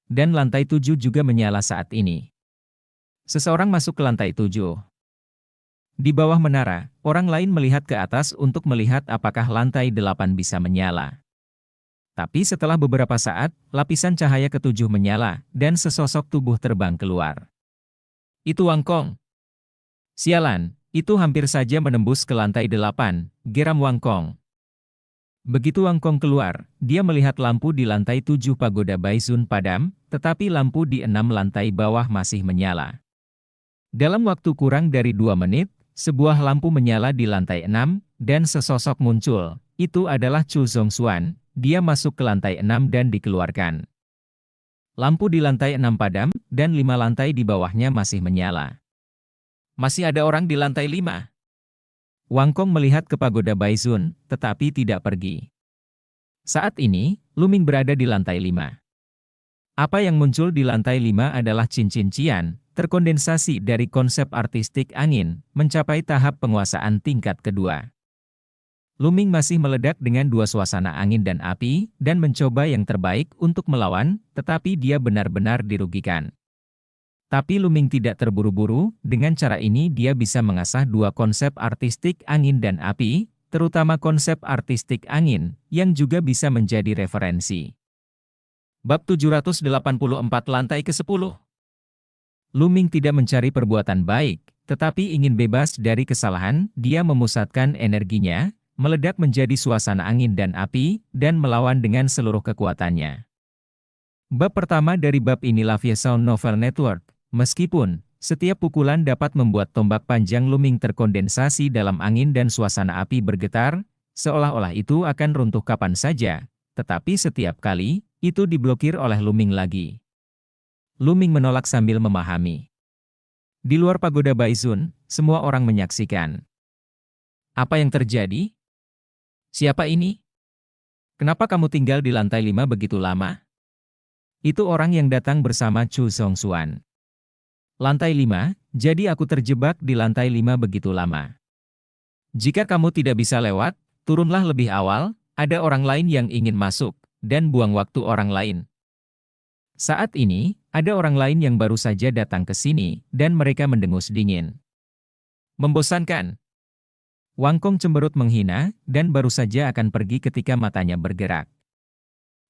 Dan lantai 7 juga menyala saat ini. Seseorang masuk ke lantai 7. Di bawah menara, orang lain melihat ke atas untuk melihat apakah lantai 8 bisa menyala. Tapi setelah beberapa saat, lapisan cahaya ketujuh menyala, dan sesosok tubuh terbang keluar. Itu Wang Kong. Sialan, itu hampir saja menembus ke lantai 8, geram Wang Kong. Begitu Wang Kong keluar, dia melihat lampu di lantai 7 pagoda Baizun padam, tetapi lampu di 6 lantai bawah masih menyala. Dalam waktu kurang dari 2 menit, sebuah lampu menyala di lantai 6, dan sesosok muncul. Itu adalah Chu Zongxuan. Dia masuk ke lantai 6 dan dikeluarkan. Lampu di lantai 6 padam, dan 5 lantai di bawahnya masih menyala. Masih ada orang di lantai 5. Wang Kong melihat ke pagoda Baizun, tetapi tidak pergi. Saat ini, Lu Ming berada di lantai 5. Apa yang muncul di lantai 5 adalah cincin cian, terkondensasi dari konsep artistik angin, mencapai tahap penguasaan tingkat kedua. Lu Ming masih meledak dengan dua suasana angin dan api, dan mencoba yang terbaik untuk melawan, tetapi dia benar-benar dirugikan. Tapi Lu Ming tidak terburu-buru, dengan cara ini dia bisa mengasah dua konsep artistik angin dan api, terutama konsep artistik angin, yang juga bisa menjadi referensi. Bab 784 lantai ke-10. Lu Ming tidak mencari perbuatan baik, tetapi ingin bebas dari kesalahan. Dia memusatkan energinya, meledak menjadi suasana angin dan api, dan melawan dengan seluruh kekuatannya. Bab pertama dari bab inilah via Sound Novel Network. Meskipun setiap pukulan dapat membuat tombak panjang Lu Ming terkondensasi dalam angin dan suasana api bergetar, seolah-olah itu akan runtuh kapan saja, tetapi setiap kali, itu diblokir oleh Lu Ming lagi. Lu Ming menolak sambil memahami. Di luar pagoda Baizun, semua orang menyaksikan. Apa yang terjadi? Siapa ini? Kenapa kamu tinggal di lantai 5 begitu lama? Itu orang yang datang bersama Chu Zongxuan. Lantai 5, jadi aku terjebak di lantai 5 begitu lama. Jika kamu tidak bisa lewat, turunlah lebih awal, ada orang lain yang ingin masuk, dan buang waktu orang lain. Saat ini, Ada orang lain yang baru saja datang ke sini, dan mereka mendengus dingin. Membosankan. Wangkong cemberut menghina, dan baru saja akan pergi ketika matanya bergerak.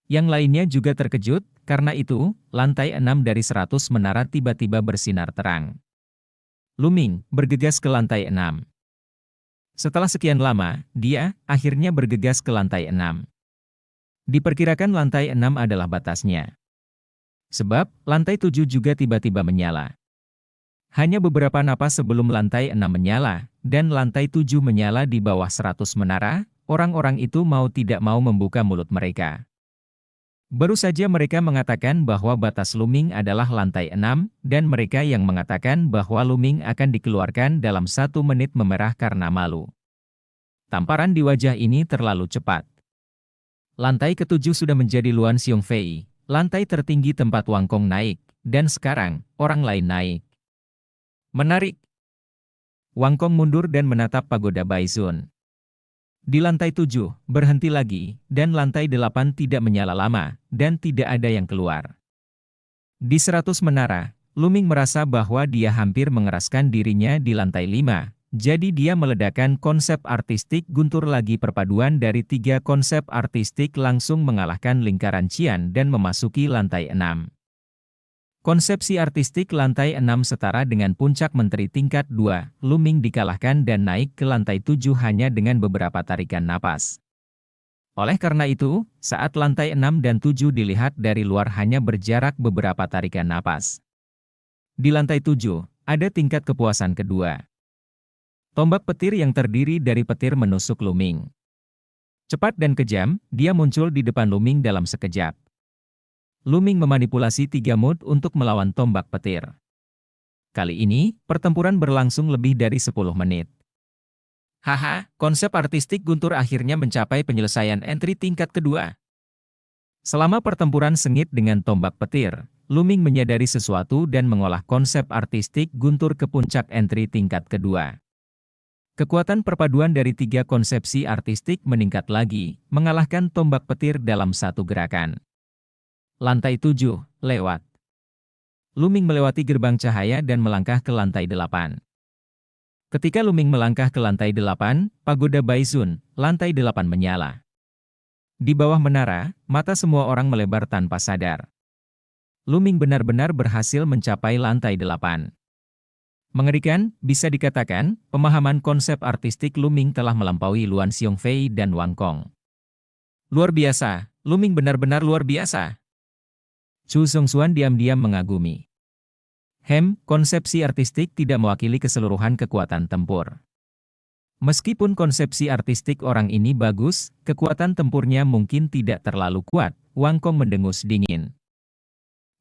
Yang lainnya juga terkejut, karena itu, lantai 6 dari 100 menara tiba-tiba bersinar terang. Luming bergegas ke lantai 6. Setelah sekian lama, dia akhirnya bergegas ke lantai 6. Diperkirakan lantai 6 adalah batasnya. Sebab, lantai 7 juga tiba-tiba menyala. Hanya beberapa napas sebelum lantai 6 menyala, dan lantai 7 menyala di bawah 100 menara, orang-orang itu mau tidak mau membuka mulut mereka. Baru saja mereka mengatakan bahwa batas Luming adalah lantai 6, dan mereka yang mengatakan bahwa Luming akan dikeluarkan dalam 1 menit memerah karena malu. Tamparan di wajah ini terlalu cepat. Lantai ke-7 sudah menjadi Luan Xiongfei, lantai tertinggi tempat Wangkong naik, dan sekarang, orang lain naik. Menarik. Wangkong mundur dan menatap pagoda Baizun. Di lantai 7, berhenti lagi, dan lantai 8 tidak menyala lama, dan tidak ada yang keluar. Di 100 menara, Luming merasa bahwa dia hampir mengeraskan dirinya di lantai 5, jadi dia meledakkan konsep artistik guntur lagi perpaduan dari 3 konsep artistik langsung mengalahkan lingkaran Qian dan memasuki lantai 6. Konsepsi artistik lantai 6 setara dengan puncak menteri tingkat 2, Luming dikalahkan dan naik ke lantai 7 hanya dengan beberapa tarikan napas. Oleh karena itu, saat lantai 6 dan 7 dilihat dari luar hanya berjarak beberapa tarikan napas. Di lantai 7, ada tingkat kepuasan kedua. Tombak petir yang terdiri dari petir menusuk Luming. Cepat dan kejam, dia muncul di depan Luming dalam sekejap. Luming memanipulasi 3 mood untuk melawan tombak petir. Kali ini, pertempuran berlangsung lebih dari 10 menit. Haha, konsep artistik guntur akhirnya mencapai penyelesaian entry tingkat kedua. Selama pertempuran sengit dengan tombak petir, Luming menyadari sesuatu dan mengolah konsep artistik guntur ke puncak entry tingkat kedua. Kekuatan perpaduan dari 3 konsepsi artistik meningkat lagi, mengalahkan tombak petir dalam 1 gerakan. Lantai 7, lewat. Luming melewati gerbang cahaya dan melangkah ke lantai 8. Ketika Luming melangkah ke lantai 8, pagoda Baizun, lantai 8 menyala. Di bawah menara, mata semua orang melebar tanpa sadar. Luming benar-benar berhasil mencapai lantai 8. Mengerikan, bisa dikatakan, pemahaman konsep artistik Luming telah melampaui Luan Xiongfei dan Wangkong. Luar biasa, Luming benar-benar luar biasa. Chu Zongxuan diam-diam mengagumi. Konsepsi artistik tidak mewakili keseluruhan kekuatan tempur. Meskipun konsepsi artistik orang ini bagus, kekuatan tempurnya mungkin tidak terlalu kuat, Wangkong mendengus dingin.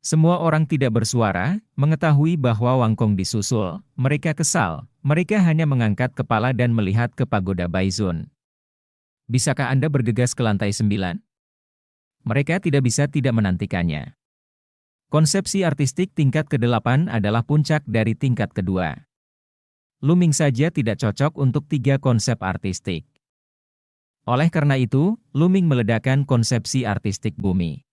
Semua orang tidak bersuara, mengetahui bahwa Wangkong disusul, mereka kesal, mereka hanya mengangkat kepala dan melihat ke pagoda Baizun. Bisakah Anda bergegas ke lantai 9? Mereka tidak bisa tidak menantikannya. Konsepsi artistik tingkat ke-8 adalah puncak dari tingkat kedua. Luming saja tidak cocok untuk 3 konsep artistik. Oleh karena itu, Luming meledakkan konsepsi artistik bumi.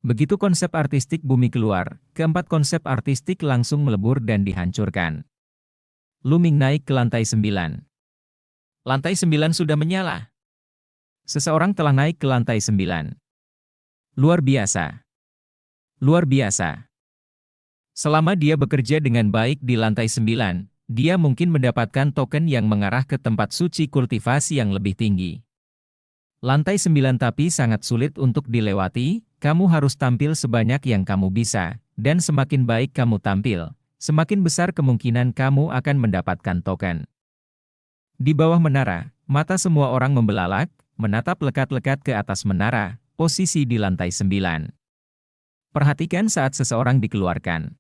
Begitu konsep artistik bumi keluar, keempat konsep artistik langsung melebur dan dihancurkan. Luming naik ke lantai 9. Lantai 9 sudah menyala. Seseorang telah naik ke lantai 9. Luar biasa. Luar biasa. Selama dia bekerja dengan baik di lantai 9, dia mungkin mendapatkan token yang mengarah ke tempat suci kultivasi yang lebih tinggi. Lantai 9 tapi sangat sulit untuk dilewati, kamu harus tampil sebanyak yang kamu bisa, dan semakin baik kamu tampil, semakin besar kemungkinan kamu akan mendapatkan token. Di bawah menara, mata semua orang membelalak, menatap lekat-lekat ke atas menara, posisi di lantai 9. Perhatikan saat seseorang dikeluarkan.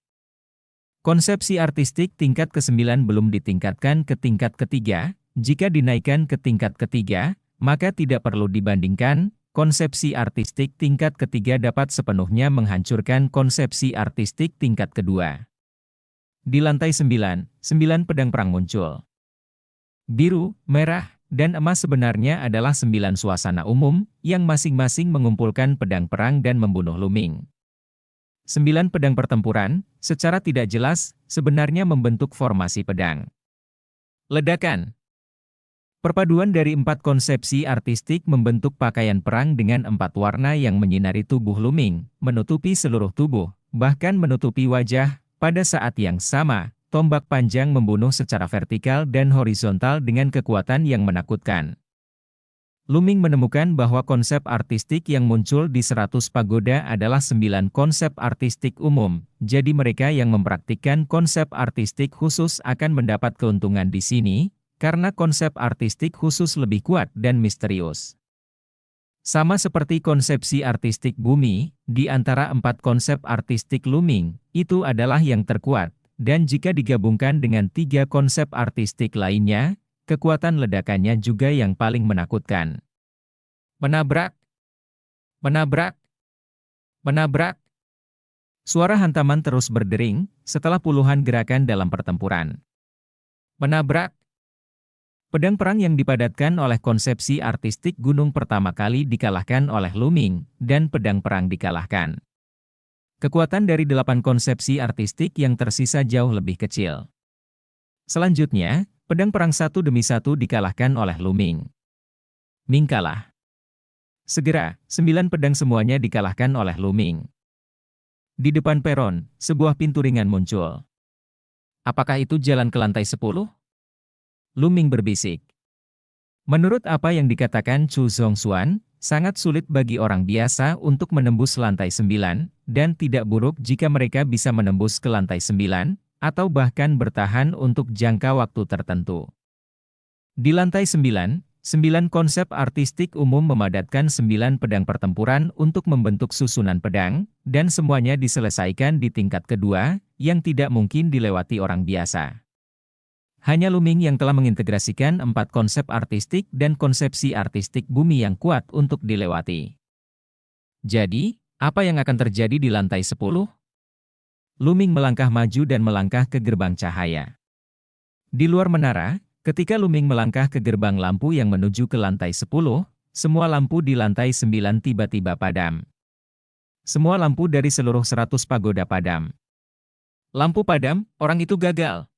Konsepsi artistik tingkat ke-9 belum ditingkatkan ke tingkat ketiga, jika dinaikkan ke tingkat ketiga, maka tidak perlu dibandingkan, konsepsi artistik tingkat ketiga dapat sepenuhnya menghancurkan konsepsi artistik tingkat kedua. Di lantai 9, 9 pedang perang muncul. Biru, merah, dan emas sebenarnya adalah 9 suasana umum, yang masing-masing mengumpulkan pedang perang dan membunuh Luming. 9 pedang pertempuran, secara tidak jelas, sebenarnya membentuk formasi pedang. Ledakan. Perpaduan dari 4 konsepsi artistik membentuk pakaian perang dengan 4 warna yang menyinari tubuh Lu-Ming, menutupi seluruh tubuh, bahkan menutupi wajah. Pada saat yang sama, tombak panjang membunuh secara vertikal dan horizontal dengan kekuatan yang menakutkan. Lu-Ming menemukan bahwa konsep artistik yang muncul di 100 pagoda adalah 9 konsep artistik umum, jadi mereka yang mempraktikkan konsep artistik khusus akan mendapat keuntungan di sini, karena konsep artistik khusus lebih kuat dan misterius. Sama seperti konsepsi artistik bumi, di antara 4 konsep artistik Lu-Ming, itu adalah yang terkuat, dan jika digabungkan dengan 3 konsep artistik lainnya, kekuatan ledakannya juga yang paling menakutkan. Menabrak, menabrak, menabrak. Suara hantaman terus berdering, setelah puluhan gerakan dalam pertempuran. Menabrak. Pedang perang yang dipadatkan oleh konsepsi artistik gunung pertama kali dikalahkan oleh Lu-Ming, dan pedang perang dikalahkan. Kekuatan dari 8 konsepsi artistik yang tersisa jauh lebih kecil. Selanjutnya, pedang perang satu demi satu dikalahkan oleh Lu-Ming. Ming kalah. Segera, 9 pedang semuanya dikalahkan oleh Lu-Ming. Di depan peron, sebuah pintu ringan muncul. Apakah itu jalan ke lantai 10? Lu-Ming berbisik. Menurut apa yang dikatakan Chu Zhongxuan, sangat sulit bagi orang biasa untuk menembus lantai 9, dan tidak buruk jika mereka bisa menembus ke lantai 9, atau bahkan bertahan untuk jangka waktu tertentu. Di lantai 9, 9 konsep artistik umum memadatkan 9 pedang pertempuran untuk membentuk susunan pedang, dan semuanya diselesaikan di tingkat kedua, yang tidak mungkin dilewati orang biasa. Hanya Lu-Ming yang telah mengintegrasikan 4 konsep artistik dan konsepsi artistik bumi yang kuat untuk dilewati. Jadi, apa yang akan terjadi di lantai 10? Lu-Ming melangkah maju dan melangkah ke gerbang cahaya. Di luar menara, ketika Lu-Ming melangkah ke gerbang lampu yang menuju ke lantai 10, semua lampu di lantai 9 tiba-tiba padam. Semua lampu dari seluruh 100 pagoda padam. Lampu padam, orang itu gagal.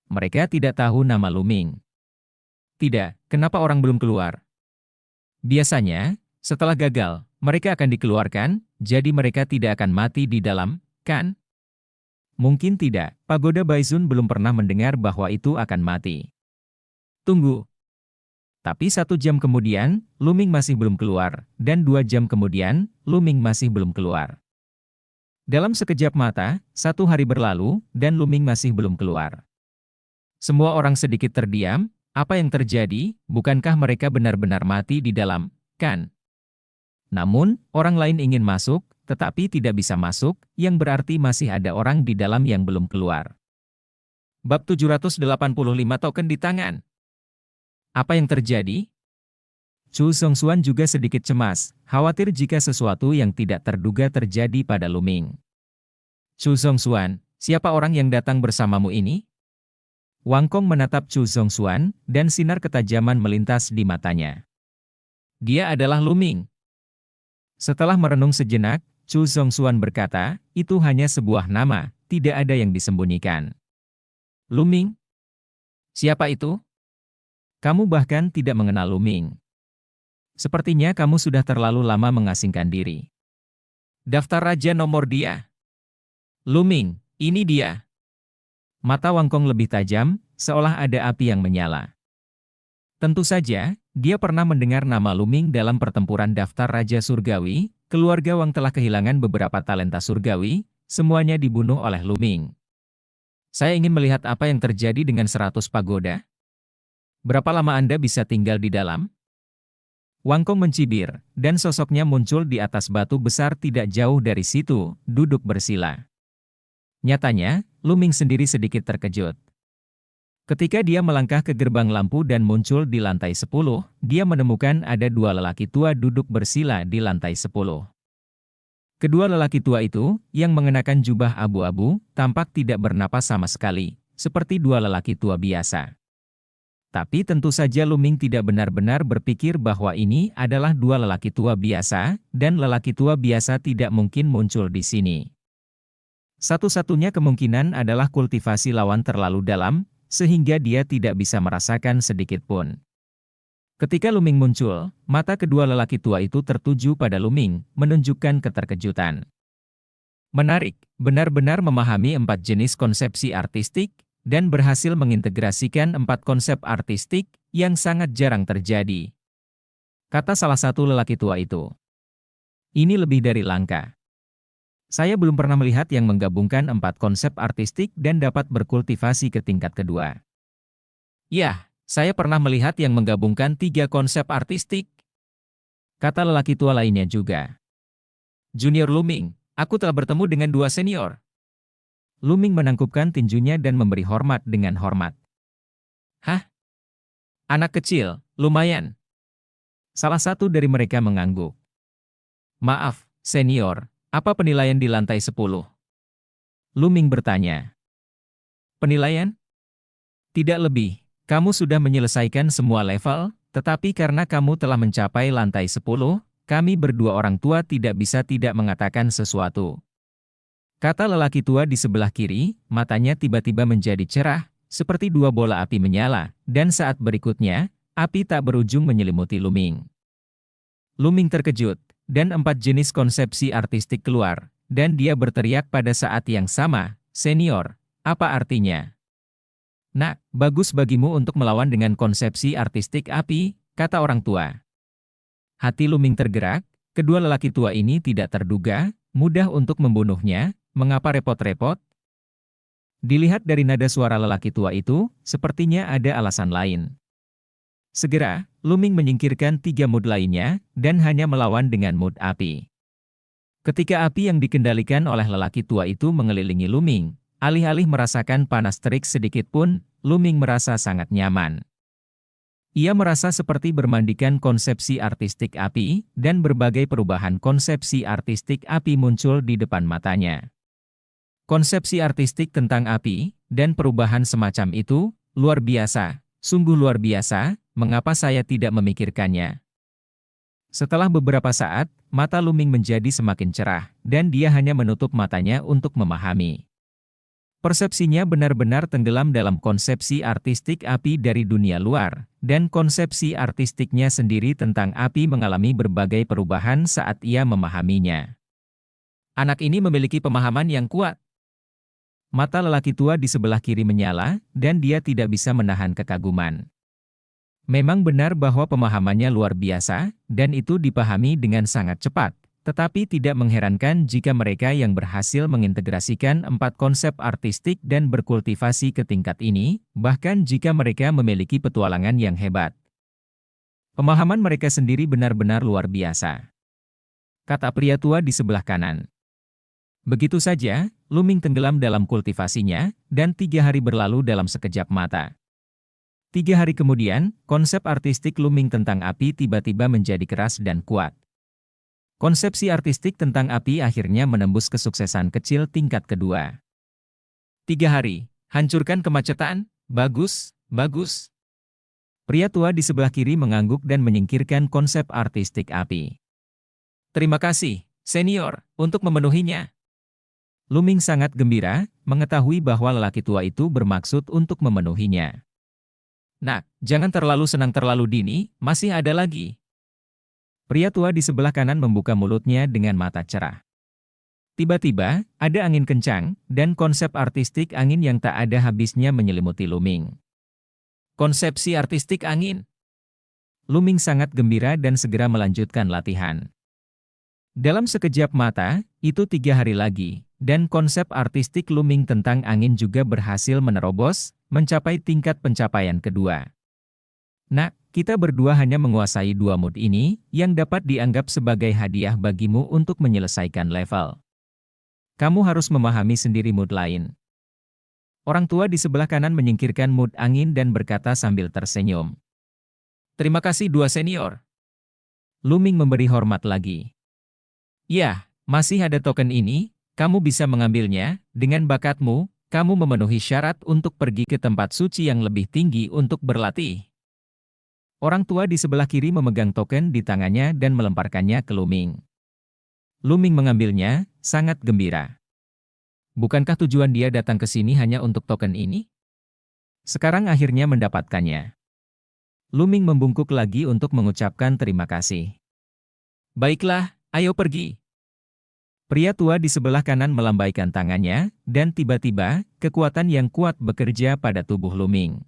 Mereka tidak tahu nama Lu-Ming. Tidak, kenapa orang belum keluar? Biasanya, setelah gagal, mereka akan dikeluarkan, jadi mereka tidak akan mati di dalam, kan? Mungkin tidak, Pagoda Baizun belum pernah mendengar bahwa itu akan mati. Tunggu. Tapi 1 jam kemudian, Lu-Ming masih belum keluar, dan 2 jam kemudian, Lu-Ming masih belum keluar. Dalam sekejap mata, 1 hari berlalu, dan Lu-Ming masih belum keluar. Semua orang sedikit terdiam, apa yang terjadi, bukankah mereka benar-benar mati di dalam, kan? Namun, orang lain ingin masuk, tetapi tidak bisa masuk, yang berarti masih ada orang di dalam yang belum keluar. Bab 785 token di tangan. Apa yang terjadi? Chu Zhongxuan juga sedikit cemas, khawatir jika sesuatu yang tidak terduga terjadi pada Lu-Ming. Chu Zhongxuan, siapa orang yang datang bersamamu ini? Wang Kong menatap Chu Zhongxuan, dan sinar ketajaman melintas di matanya. Dia adalah Lu-Ming. Setelah merenung sejenak, Chu Zhongxuan berkata, itu hanya sebuah nama, tidak ada yang disembunyikan. Lu-Ming? Siapa itu? Kamu bahkan tidak mengenal Lu-Ming. Sepertinya kamu sudah terlalu lama mengasingkan diri. Daftar raja nomor dia. Lu-Ming, ini dia. Mata Wang Kong lebih tajam, seolah ada api yang menyala. Tentu saja, dia pernah mendengar nama Lu-Ming dalam pertempuran daftar Raja Surgawi, keluarga Wang telah kehilangan beberapa talenta surgawi, semuanya dibunuh oleh Lu-Ming. Saya ingin melihat apa yang terjadi dengan 100 pagoda. Berapa lama Anda bisa tinggal di dalam? Wang Kong mencibir, dan sosoknya muncul di atas batu besar tidak jauh dari situ, duduk bersila. Nyatanya, Lu-Ming sendiri sedikit terkejut. Ketika dia melangkah ke gerbang lampu dan muncul di lantai 10, dia menemukan ada 2 lelaki tua duduk bersila di lantai 10. Kedua lelaki tua itu, yang mengenakan jubah abu-abu, tampak tidak bernapas sama sekali, seperti 2 lelaki tua biasa. Tapi tentu saja Luming tidak benar-benar berpikir bahwa ini adalah dua lelaki tua biasa, dan lelaki tua biasa tidak mungkin muncul di sini. Satu-satunya kemungkinan adalah kultivasi lawan terlalu dalam, sehingga dia tidak bisa merasakan sedikit pun. Ketika Luming muncul, mata kedua lelaki tua itu tertuju pada Luming, menunjukkan keterkejutan. Menarik, benar-benar memahami 4 jenis konsepsi artistik, dan berhasil mengintegrasikan 4 konsep artistik yang sangat jarang terjadi. Kata salah satu lelaki tua itu. Ini lebih dari langka. Saya belum pernah melihat yang menggabungkan 4 konsep artistik dan dapat berkultivasi ke tingkat kedua. Ya, saya pernah melihat yang menggabungkan 3 konsep artistik. Kata lelaki tua lainnya juga. Junior Luming, aku telah bertemu dengan 2 senior. Luming menangkupkan tinjunya dan memberi hormat dengan hormat. Hah? Anak kecil, lumayan. Salah satu dari mereka mengangguk. Maaf, senior, apa penilaian di lantai 10? Luming bertanya. Penilaian? Tidak lebih, kamu sudah menyelesaikan semua level, tetapi karena kamu telah mencapai lantai 10, kami berdua orang tua tidak bisa tidak mengatakan sesuatu. Kata lelaki tua di sebelah kiri, matanya tiba-tiba menjadi cerah, seperti 2 bola api menyala, dan saat berikutnya, api tak berujung menyelimuti Luming. Luming terkejut, dan 4 jenis konsepsi artistik keluar, dan dia berteriak pada saat yang sama, senior, apa artinya? Nak, bagus bagimu untuk melawan dengan konsepsi artistik api, kata orang tua. Hati Luming tergerak, kedua lelaki tua ini tidak terduga, mudah untuk membunuhnya. Mengapa repot-repot? Dilihat dari nada suara lelaki tua itu, sepertinya ada alasan lain. Segera, Luming menyingkirkan 3 mood lainnya, dan hanya melawan dengan mood api. Ketika api yang dikendalikan oleh lelaki tua itu mengelilingi Luming, alih-alih merasakan panas terik sedikit pun, Luming merasa sangat nyaman. Ia merasa seperti bermandikan konsepsi artistik api, dan berbagai perubahan konsepsi artistik api muncul di depan matanya. Konsepsi artistik tentang api, dan perubahan semacam itu, luar biasa, sungguh luar biasa, mengapa saya tidak memikirkannya? Setelah beberapa saat, mata Luming menjadi semakin cerah, dan dia hanya menutup matanya untuk memahami. Persepsinya benar-benar tenggelam dalam konsepsi artistik api dari dunia luar, dan konsepsi artistiknya sendiri tentang api mengalami berbagai perubahan saat ia memahaminya. Anak ini memiliki pemahaman yang kuat. Mata lelaki tua di sebelah kiri menyala, dan dia tidak bisa menahan kekaguman. Memang benar bahwa pemahamannya luar biasa, dan itu dipahami dengan sangat cepat, tetapi tidak mengherankan jika mereka yang berhasil mengintegrasikan 4 konsep artistik dan berkultivasi ke tingkat ini, bahkan jika mereka memiliki petualangan yang hebat. Pemahaman mereka sendiri benar-benar luar biasa. Kata pria tua di sebelah kanan. Begitu saja, Luming tenggelam dalam kultivasinya, dan 3 hari berlalu dalam sekejap mata. 3 hari kemudian, konsep artistik Luming tentang api tiba-tiba menjadi keras dan kuat. Konsepsi artistik tentang api akhirnya menembus kesuksesan kecil tingkat kedua. 3 hari, hancurkan kemacetan, bagus, bagus. Pria tua di sebelah kiri mengangguk dan menyingkirkan konsep artistik api. Terima kasih, senior, untuk memenuhinya. Luming sangat gembira, mengetahui bahwa lelaki tua itu bermaksud untuk memenuhinya. Nak, jangan terlalu senang terlalu dini, masih ada lagi. Pria tua di sebelah kanan membuka mulutnya dengan mata cerah. Tiba-tiba, ada angin kencang, dan konsep artistik angin yang tak ada habisnya menyelimuti Luming. Konsepsi artistik angin. Luming sangat gembira dan segera melanjutkan latihan. Dalam sekejap mata, itu 3 hari lagi, dan konsep artistik Luming tentang angin juga berhasil menerobos, mencapai tingkat pencapaian kedua. Nak, kita berdua hanya menguasai 2 mood ini, yang dapat dianggap sebagai hadiah bagimu untuk menyelesaikan level. Kamu harus memahami sendiri mood lain. Orang tua di sebelah kanan menyingkirkan mood angin dan berkata sambil tersenyum. Terima kasih 2 senior. Luming memberi hormat lagi. Ya, masih ada token ini, kamu bisa mengambilnya, dengan bakatmu, kamu memenuhi syarat untuk pergi ke tempat suci yang lebih tinggi untuk berlatih. Orang tua di sebelah kiri memegang token di tangannya dan melemparkannya ke Luming. Luming mengambilnya, sangat gembira. Bukankah tujuan dia datang ke sini hanya untuk token ini? Sekarang akhirnya mendapatkannya. Luming membungkuk lagi untuk mengucapkan terima kasih. Baiklah, ayo pergi. Pria tua di sebelah kanan melambaikan tangannya, dan tiba-tiba, kekuatan yang kuat bekerja pada tubuh Luming.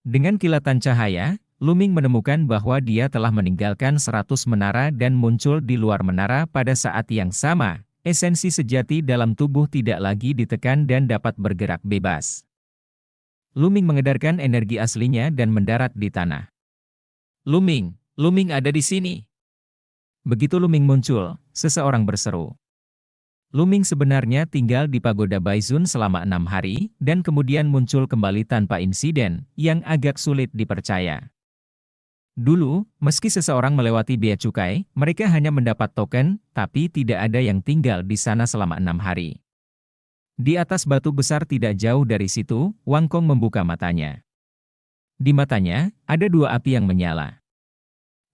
Dengan kilatan cahaya, Luming menemukan bahwa dia telah meninggalkan 100 menara dan muncul di luar menara pada saat yang sama. Esensi sejati dalam tubuh tidak lagi ditekan dan dapat bergerak bebas. Luming mengedarkan energi aslinya dan mendarat di tanah. Luming ada di sini. Begitu Luming muncul, seseorang berseru. Luming sebenarnya tinggal di Pagoda Baizun selama 6 hari, dan kemudian muncul kembali tanpa insiden, yang agak sulit dipercaya. Dulu, meski seseorang melewati bea cukai, mereka hanya mendapat token, tapi tidak ada yang tinggal di sana selama 6 hari. Di atas batu besar tidak jauh dari situ, Wang Kong membuka matanya. Di matanya, ada 2 api yang menyala.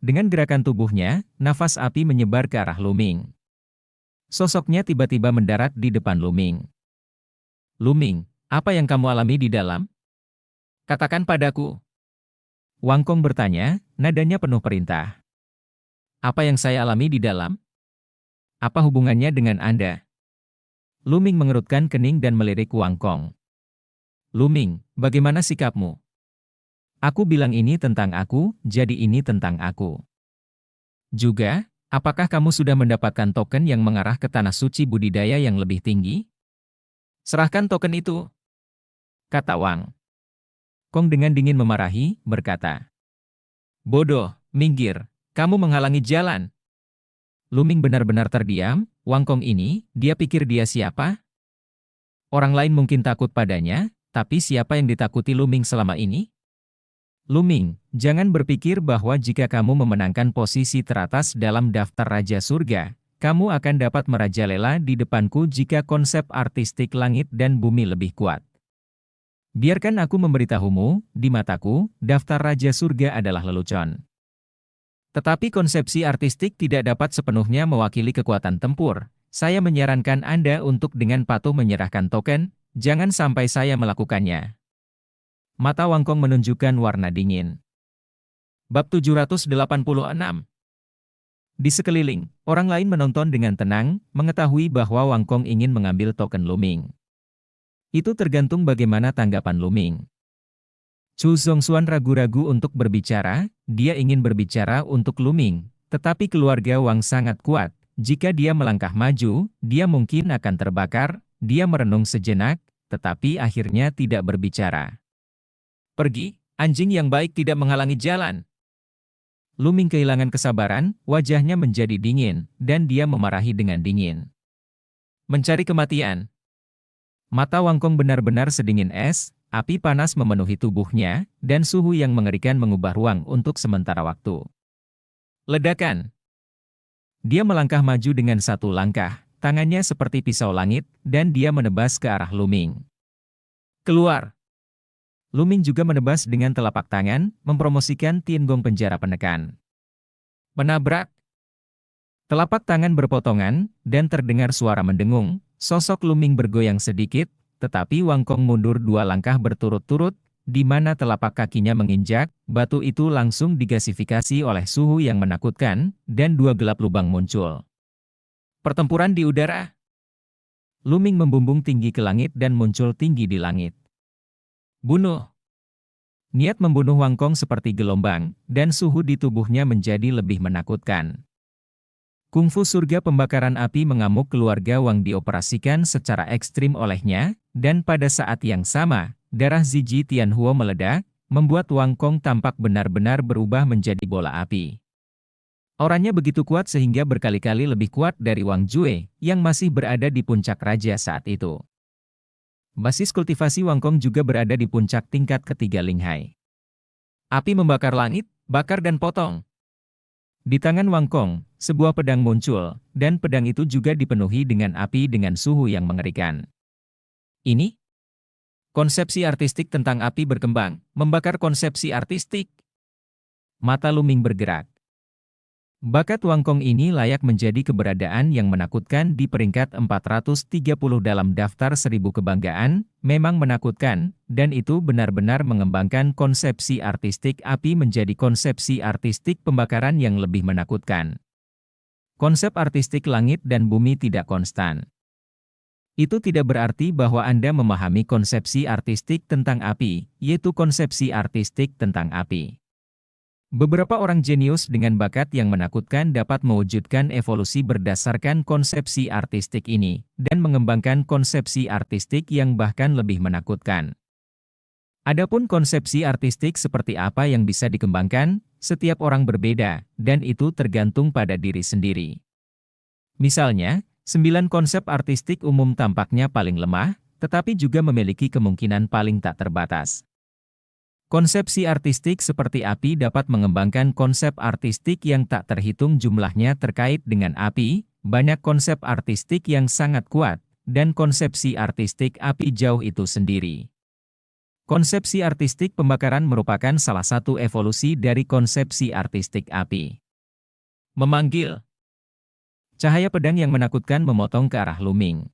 Dengan gerakan tubuhnya, nafas api menyebar ke arah Luming. Sosoknya tiba-tiba mendarat di depan Luming. Luming, apa yang kamu alami di dalam? Katakan padaku. Wang Kong bertanya, nadanya penuh perintah. Apa yang saya alami di dalam? Apa hubungannya dengan Anda? Luming mengerutkan kening dan melirik Wang Kong. Luming, bagaimana sikapmu? Aku bilang ini tentang aku, jadi ini tentang aku. Juga, apakah kamu sudah mendapatkan token yang mengarah ke tanah suci budidaya yang lebih tinggi? Serahkan token itu, kata Wang Kong dengan dingin memarahi, berkata. Bodoh, minggir, kamu menghalangi jalan. Luming benar-benar terdiam. Wang Kong ini, dia pikir dia siapa? Orang lain mungkin takut padanya, tapi siapa yang ditakuti Luming selama ini? Luming, jangan berpikir bahwa jika kamu memenangkan posisi teratas dalam daftar Raja Surga, kamu akan dapat merajalela di depanku jika konsep artistik langit dan bumi lebih kuat. Biarkan aku memberitahumu, di mataku, daftar Raja Surga adalah lelucon. Tetapi konsepsi artistik tidak dapat sepenuhnya mewakili kekuatan tempur. Saya menyarankan Anda untuk dengan patuh menyerahkan token, jangan sampai saya melakukannya. Mata Wang Kong menunjukkan warna dingin. Bab 786. Di sekeliling, orang lain menonton dengan tenang, mengetahui bahwa Wang Kong ingin mengambil token Luming. Itu tergantung bagaimana tanggapan Luming. Chu Zongxuan ragu-ragu untuk berbicara, dia ingin berbicara untuk Luming, tetapi keluarga Wang sangat kuat. Jika dia melangkah maju, dia mungkin akan terbakar. Dia merenung sejenak, tetapi akhirnya tidak berbicara. Pergi, anjing yang baik tidak menghalangi jalan. Luming kehilangan kesabaran, wajahnya menjadi dingin, dan dia memarahi dengan dingin. Mencari kematian. Mata Wang Kong benar-benar sedingin es, api panas memenuhi tubuhnya, dan suhu yang mengerikan mengubah ruang untuk sementara waktu. Ledakan. Dia melangkah maju dengan satu langkah, tangannya seperti pisau langit, dan dia menebas ke arah Luming. Keluar. Luming juga menebas dengan telapak tangan, mempromosikan Tiangong penjara penekan. Menabrak. Telapak tangan berpotongan, dan terdengar suara mendengung. Sosok Luming bergoyang sedikit, tetapi Wang Kong mundur 2 langkah berturut-turut, di mana telapak kakinya menginjak, batu itu langsung digasifikasi oleh suhu yang menakutkan, dan 2 gelap lubang muncul. Pertempuran di udara. Luming membumbung tinggi ke langit dan muncul tinggi di langit. Bunuh. Niat membunuh Wang Kong seperti gelombang, dan suhu di tubuhnya menjadi lebih menakutkan. Kungfu surga pembakaran api mengamuk keluarga Wang dioperasikan secara ekstrim olehnya, dan pada saat yang sama, darah Ziji Tianhuo meledak, membuat Wang Kong tampak benar-benar berubah menjadi bola api. Auranya begitu kuat sehingga berkali-kali lebih kuat dari Wang Jue, yang masih berada di puncak raja saat itu. Basis kultivasi Wang Kong juga berada di puncak tingkat ketiga Linghai. Api membakar langit, bakar dan potong. Di tangan Wang Kong, sebuah pedang muncul, dan pedang itu juga dipenuhi dengan api dengan suhu yang mengerikan. Ini? Konsepsi artistik tentang api berkembang, membakar konsepsi artistik. Mata Luming bergerak. Bakat Wangkong ini layak menjadi keberadaan yang menakutkan di peringkat 430 dalam daftar 1000 kebanggaan, memang menakutkan, dan itu benar-benar mengembangkan konsepsi artistik api menjadi konsepsi artistik pembakaran yang lebih menakutkan. Konsep artistik langit dan bumi tidak konstan. Itu tidak berarti bahwa Anda memahami konsepsi artistik tentang api, yaitu konsepsi artistik tentang api. Beberapa orang jenius dengan bakat yang menakutkan dapat mewujudkan evolusi berdasarkan konsepsi artistik ini, dan mengembangkan konsepsi artistik yang bahkan lebih menakutkan. Adapun konsepsi artistik seperti apa yang bisa dikembangkan, setiap orang berbeda, dan itu tergantung pada diri sendiri. Misalnya, 9 konsep artistik umum tampaknya paling lemah, tetapi juga memiliki kemungkinan paling tak terbatas. Konsepsi artistik seperti api dapat mengembangkan konsep artistik yang tak terhitung jumlahnya terkait dengan api, banyak konsep artistik yang sangat kuat, dan konsepsi artistik api jauh itu sendiri. Konsepsi artistik pembakaran merupakan salah satu evolusi dari konsepsi artistik api. Memanggil. Cahaya pedang yang menakutkan memotong ke arah Luming.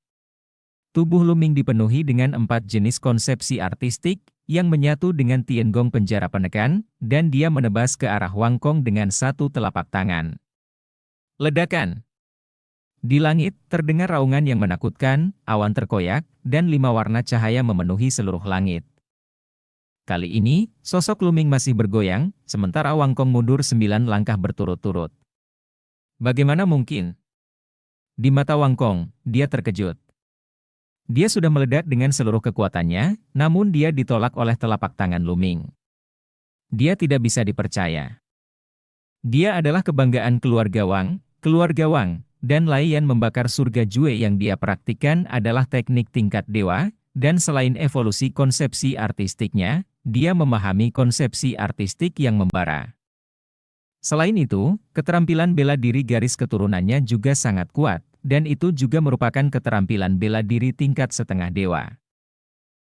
Tubuh Luming dipenuhi dengan 4 jenis konsepsi artistik, yang menyatu dengan Tiangong penjara penekan, dan dia menebas ke arah Wangkong dengan satu telapak tangan. Ledakan. Di langit, terdengar raungan yang menakutkan, awan terkoyak, dan 5 warna cahaya memenuhi seluruh langit. Kali ini, sosok Luming masih bergoyang, sementara Wangkong mundur 9 langkah berturut-turut. Bagaimana mungkin? Di mata Wangkong, dia terkejut. Dia sudah meledak dengan seluruh kekuatannya, namun dia ditolak oleh telapak tangan Luming. Dia tidak bisa dipercaya. Dia adalah kebanggaan keluarga Wang, dan Laiyan membakar surga Jue yang dia praktikkan adalah teknik tingkat dewa, dan selain evolusi konsepsi artistiknya, dia memahami konsepsi artistik yang membara. Selain itu, keterampilan bela diri garis keturunannya juga sangat kuat, dan itu juga merupakan keterampilan bela diri tingkat setengah dewa.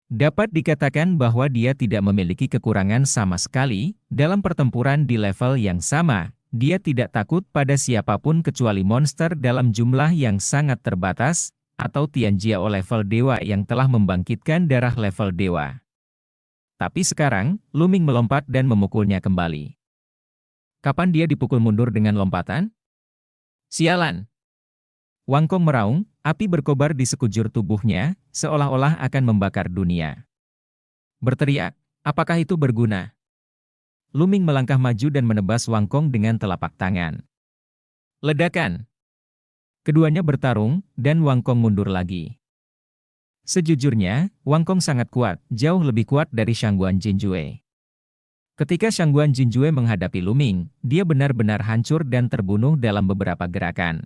Dapat dikatakan bahwa dia tidak memiliki kekurangan sama sekali, dalam pertempuran di level yang sama, dia tidak takut pada siapapun kecuali monster dalam jumlah yang sangat terbatas, atau Tianjiao level dewa yang telah membangkitkan darah level dewa. Tapi sekarang, Luming melompat dan memukulnya kembali. Kapan dia dipukul mundur dengan lompatan? Sialan! Wangkong meraung, api berkobar di sekujur tubuhnya, seolah-olah akan membakar dunia. Berteriak, apakah itu berguna? Luming melangkah maju dan menebas Wangkong dengan telapak tangan. Ledakan! Keduanya bertarung, dan Wangkong mundur lagi. Sejujurnya, Wangkong sangat kuat, jauh lebih kuat dari Shangguan Jinjue. Ketika Shangguan Jinjue menghadapi Luming, dia benar-benar hancur dan terbunuh dalam beberapa gerakan.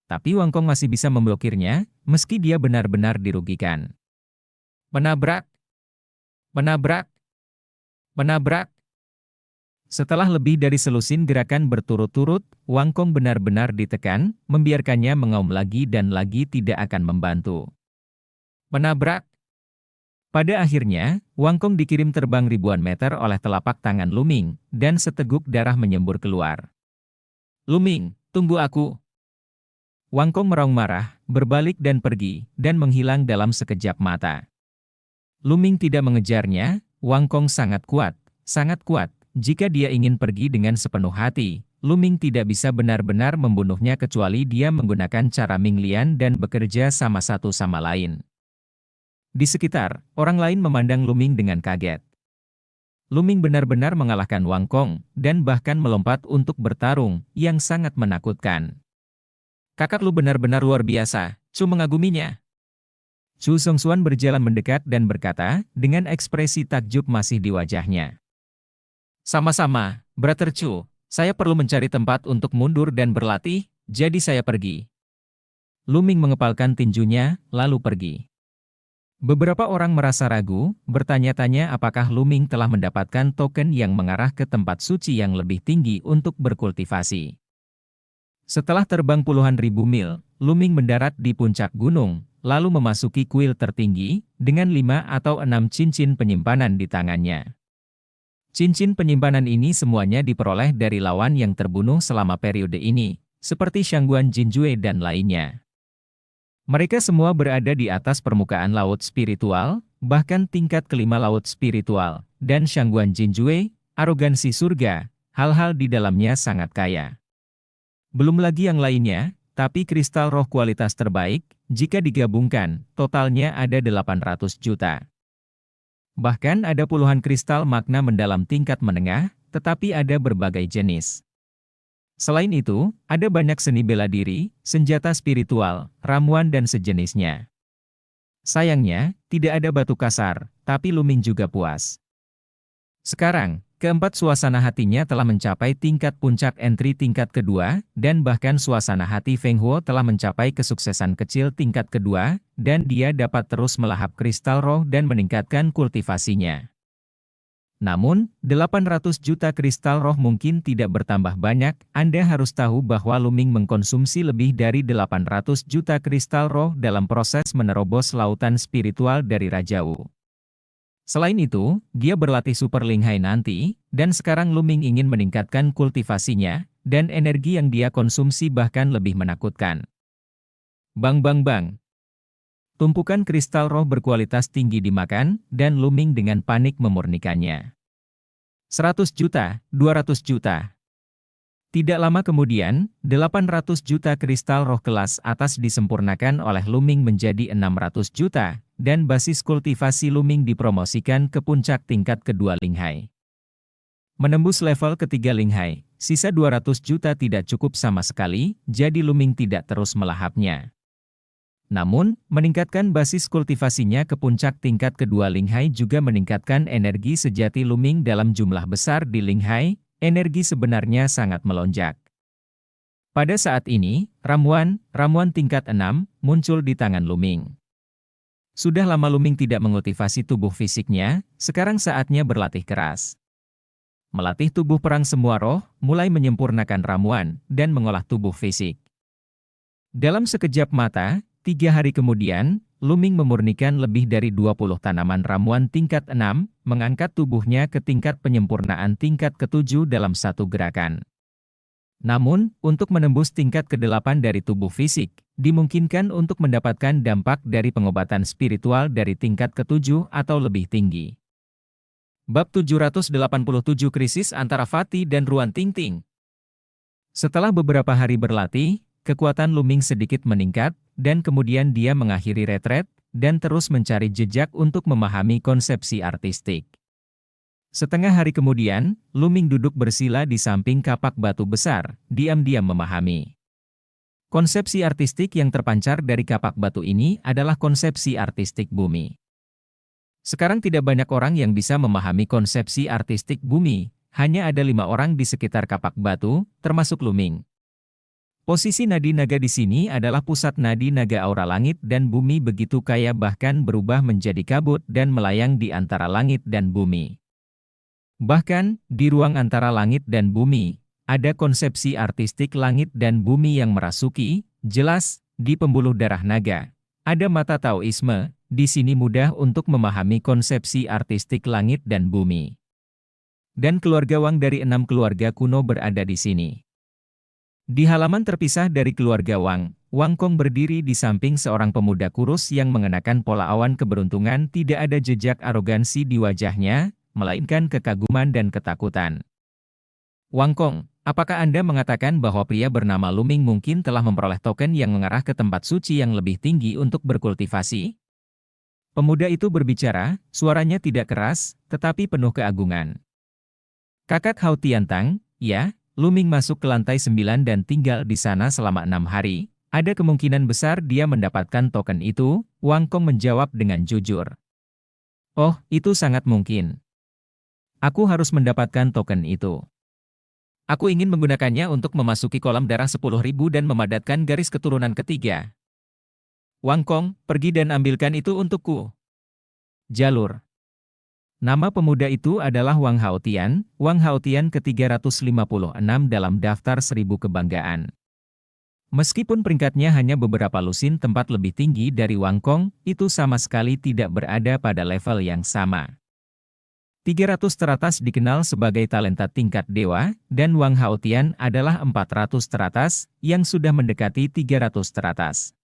Tapi Wangkong masih bisa memblokirnya, meski dia benar-benar dirugikan. Menabrak! Menabrak! Menabrak! Setelah lebih dari selusin gerakan berturut-turut, Wangkong benar-benar ditekan, membiarkannya mengaum lagi dan lagi tidak akan membantu. Menabrak! Pada akhirnya, Wangkong dikirim terbang ribuan meter oleh telapak tangan Luming, dan seteguk darah menyembur keluar. Luming, tunggu aku! Wangkong meraung marah, berbalik dan pergi, dan menghilang dalam sekejap mata. Luming tidak mengejarnya, Wangkong sangat kuat, jika dia ingin pergi dengan sepenuh hati, Luming tidak bisa benar-benar membunuhnya kecuali dia menggunakan cara Minglian dan bekerja sama satu sama lain. Di sekitar, orang lain memandang Luming dengan kaget. Luming benar-benar mengalahkan Wangkong, dan bahkan melompat untuk bertarung, yang sangat menakutkan. Kakak lu benar-benar luar biasa, Chu mengaguminya. Chu Songsuan berjalan mendekat dan berkata, dengan ekspresi takjub masih di wajahnya. Sama-sama, Brother Chu, saya perlu mencari tempat untuk mundur dan berlatih, jadi saya pergi. Luming mengepalkan tinjunya, lalu pergi. Beberapa orang merasa ragu, bertanya-tanya apakah Luming telah mendapatkan token yang mengarah ke tempat suci yang lebih tinggi untuk berkultivasi. Setelah terbang puluhan ribu mil, Luming mendarat di puncak gunung, lalu memasuki kuil tertinggi, dengan 5 atau 6 cincin penyimpanan di tangannya. Cincin penyimpanan ini semuanya diperoleh dari lawan yang terbunuh selama periode ini, seperti Shangguan Jinjue dan lainnya. Mereka semua berada di atas permukaan laut spiritual, bahkan tingkat kelima laut spiritual, dan Shangguan Jinjue, arogansi surga, hal-hal di dalamnya sangat kaya. Belum lagi yang lainnya, tapi kristal roh kualitas terbaik, jika digabungkan, totalnya ada 800 juta. Bahkan ada puluhan kristal makna mendalam tingkat menengah, tetapi ada berbagai jenis. Selain itu, ada banyak seni bela diri, senjata spiritual, ramuan dan sejenisnya. Sayangnya, tidak ada batu kasar, tapi Luming juga puas. Sekarang, keempat suasana hatinya telah mencapai tingkat puncak entry tingkat kedua, dan bahkan suasana hati Feng Huo telah mencapai kesuksesan kecil tingkat kedua, dan dia dapat terus melahap kristal roh dan meningkatkan kultivasinya. Namun, 800 juta kristal roh mungkin tidak bertambah banyak. Anda harus tahu bahwa Luming mengkonsumsi lebih dari 800 juta kristal roh dalam proses menerobos lautan spiritual dari Raja Wu. Selain itu, dia berlatih Super Linghai nanti, dan sekarang Luming ingin meningkatkan kultivasinya, dan energi yang dia konsumsi bahkan lebih menakutkan. Bang bang bang. Tumpukan kristal roh berkualitas tinggi dimakan, dan Luming dengan panik memurnikannya. 100 juta, 200 juta. Tidak lama kemudian, 800 juta kristal roh kelas atas disempurnakan oleh Luming menjadi 600 juta, dan basis kultivasi Luming dipromosikan ke puncak tingkat kedua Linghai. Menembus level ketiga Linghai, sisa 200 juta tidak cukup sama sekali, jadi Luming tidak terus melahapnya. Namun, meningkatkan basis kultivasinya ke puncak tingkat kedua Linghai juga meningkatkan energi sejati Luming dalam jumlah besar di Linghai, energi sebenarnya sangat melonjak. Pada saat ini, ramuan tingkat 6, muncul di tangan Luming. Sudah lama Luming tidak mengkultivasi tubuh fisiknya, sekarang saatnya berlatih keras. Melatih tubuh perang semua roh, mulai menyempurnakan ramuan, dan mengolah tubuh fisik. Dalam sekejap mata, 3 hari kemudian, Luming memurnikan lebih dari 20 tanaman ramuan tingkat 6, mengangkat tubuhnya ke tingkat penyempurnaan tingkat ke-7 dalam satu gerakan. Namun, untuk menembus tingkat ke-8 dari tubuh fisik, dimungkinkan untuk mendapatkan dampak dari pengobatan spiritual dari tingkat ke-7 atau lebih tinggi. Bab 787 Krisis antara Fatih dan Ruan Tingting. Setelah beberapa hari berlatih, kekuatan Luming sedikit meningkat, dan kemudian dia mengakhiri retret, dan terus mencari jejak untuk memahami konsepsi artistik. Setengah hari kemudian, Luming duduk bersila di samping kapak batu besar, diam-diam memahami. Konsepsi artistik yang terpancar dari kapak batu ini adalah konsepsi artistik bumi. Sekarang tidak banyak orang yang bisa memahami konsepsi artistik bumi, hanya ada 5 orang di sekitar kapak batu, termasuk Luming. Posisi nadi naga di sini adalah pusat nadi naga aura langit dan bumi begitu kaya bahkan berubah menjadi kabut dan melayang di antara langit dan bumi. Bahkan, di ruang antara langit dan bumi, ada konsepsi artistik langit dan bumi yang merasuki, jelas, di pembuluh darah naga. Ada mata Taoisme, di sini mudah untuk memahami konsepsi artistik langit dan bumi. Dan keluarga Wang dari 6 keluarga kuno berada di sini. Di halaman terpisah dari keluarga Wang, Wang Kong berdiri di samping seorang pemuda kurus yang mengenakan pola awan keberuntungan. Tidak ada jejak arogansi di wajahnya, melainkan kekaguman dan ketakutan. Wang Kong, apakah Anda mengatakan bahwa pria bernama Luming mungkin telah memperoleh token yang mengarah ke tempat suci yang lebih tinggi untuk berkultivasi? Pemuda itu berbicara, suaranya tidak keras, tetapi penuh keagungan. Kakak Hao Tiantang, ya. Luming masuk ke lantai 9 dan tinggal di sana selama 6 hari. Ada kemungkinan besar dia mendapatkan token itu, Wang Kong menjawab dengan jujur. Oh, itu sangat mungkin. Aku harus mendapatkan token itu. Aku ingin menggunakannya untuk memasuki kolam darah 10.000 dan memadatkan garis keturunan ketiga. Wang Kong, pergi dan ambilkan itu untukku. Jalur. Nama pemuda itu adalah Wang Haotian ke-356 dalam daftar 1000 kebanggaan. Meskipun peringkatnya hanya beberapa lusin tempat lebih tinggi dari Wang Kong, itu sama sekali tidak berada pada level yang sama. 300 teratas dikenal sebagai talenta tingkat dewa, dan Wang Haotian adalah 400 teratas, yang sudah mendekati 300 teratas.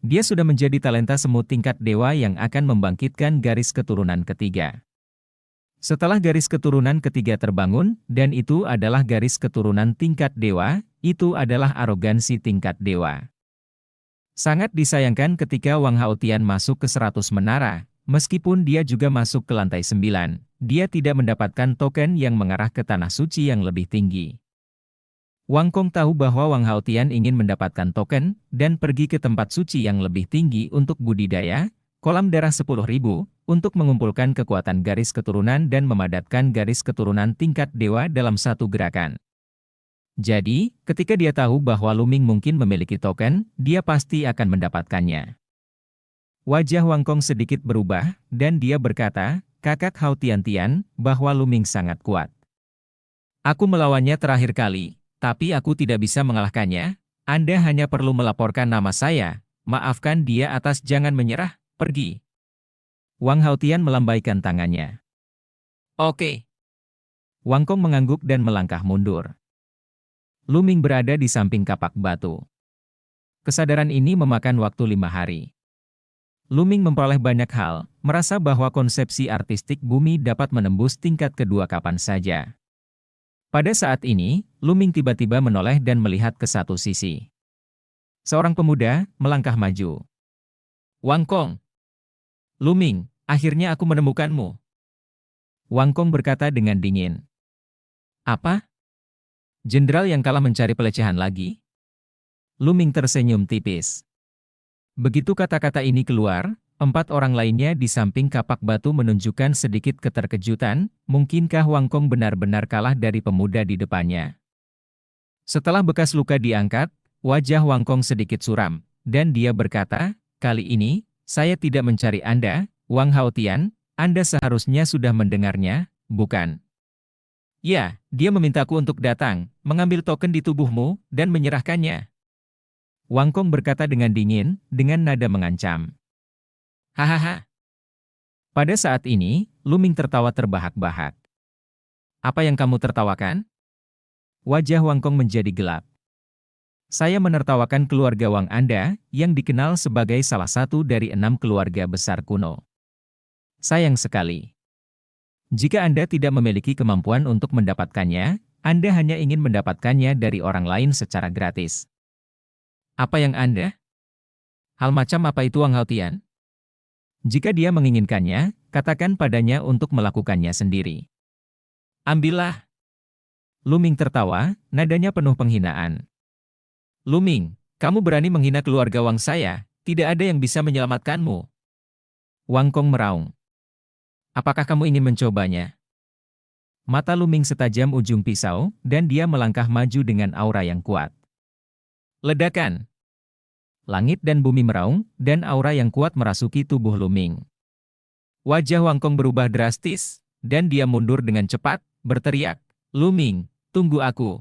Dia sudah menjadi talenta semut tingkat dewa yang akan membangkitkan garis keturunan ketiga. Setelah garis keturunan ketiga terbangun, dan itu adalah garis keturunan tingkat dewa, itu adalah arogansi tingkat dewa. Sangat disayangkan ketika Wang Haotian masuk ke 100 menara, meskipun dia juga masuk ke lantai 9, dia tidak mendapatkan token yang mengarah ke tanah suci yang lebih tinggi. Wang Kong tahu bahwa Wang Haotian ingin mendapatkan token, dan pergi ke tempat suci yang lebih tinggi untuk budidaya, kolam darah 10.000, untuk mengumpulkan kekuatan garis keturunan dan memadatkan garis keturunan tingkat dewa dalam satu gerakan. Jadi, ketika dia tahu bahwa Luming mungkin memiliki token, dia pasti akan mendapatkannya. Wajah Wang Kong sedikit berubah, dan dia berkata, "Kakak Haotian, bahwa Luming sangat kuat. Aku melawannya terakhir kali, tapi aku tidak bisa mengalahkannya. Anda hanya perlu melaporkan nama saya. Maafkan dia atas jangan menyerah, pergi." Wang Haotian melambaikan tangannya. "Oke." Wang Kong mengangguk dan melangkah mundur. Luming berada di samping kapak batu. Kesadaran ini memakan waktu 5 hari. Luming memperoleh banyak hal, merasa bahwa konsepsi artistik bumi dapat menembus tingkat kedua kapan saja. Pada saat ini, Luming tiba-tiba menoleh dan melihat ke satu sisi. Seorang pemuda melangkah maju. "Wang Kong." "Luming, akhirnya aku menemukanmu." Wang Kong berkata dengan dingin. "Apa? Jenderal yang kalah mencari pelecehan lagi?" Luming tersenyum tipis. Begitu kata-kata ini keluar, 4 orang lainnya di samping kapak batu menunjukkan sedikit keterkejutan, mungkinkah Wang Kong benar-benar kalah dari pemuda di depannya. Setelah bekas luka diangkat, wajah Wang Kong sedikit suram, dan dia berkata, "Kali ini, saya tidak mencari Anda, Wang Haotian, Anda seharusnya sudah mendengarnya, bukan?" "Ya, dia memintaku untuk datang, mengambil token di tubuhmu, dan menyerahkannya." Wang Kong berkata dengan dingin, dengan nada mengancam. "Hahaha." Pada saat ini, Luming tertawa terbahak-bahak. "Apa yang kamu tertawakan?" Wajah Wang Kong menjadi gelap. "Saya menertawakan keluarga Wang Anda, yang dikenal sebagai salah satu dari 6 keluarga besar kuno. Sayang sekali. Jika Anda tidak memiliki kemampuan untuk mendapatkannya, Anda hanya ingin mendapatkannya dari orang lain secara gratis." "Apa yang Anda? Hal macam apa itu Wang Haotian?" "Jika dia menginginkannya, katakan padanya untuk melakukannya sendiri." "Ambillah." Luming tertawa, nadanya penuh penghinaan. "Luming, kamu berani menghina keluarga Wang saya, tidak ada yang bisa menyelamatkanmu." Wang Kong meraung. "Apakah kamu ingin mencobanya?" Mata Luming setajam ujung pisau, dan dia melangkah maju dengan aura yang kuat. Ledakan. Langit dan bumi meraung, dan aura yang kuat merasuki tubuh Luming. Wajah Wang Kong berubah drastis, dan dia mundur dengan cepat, berteriak, "Luming, tunggu aku."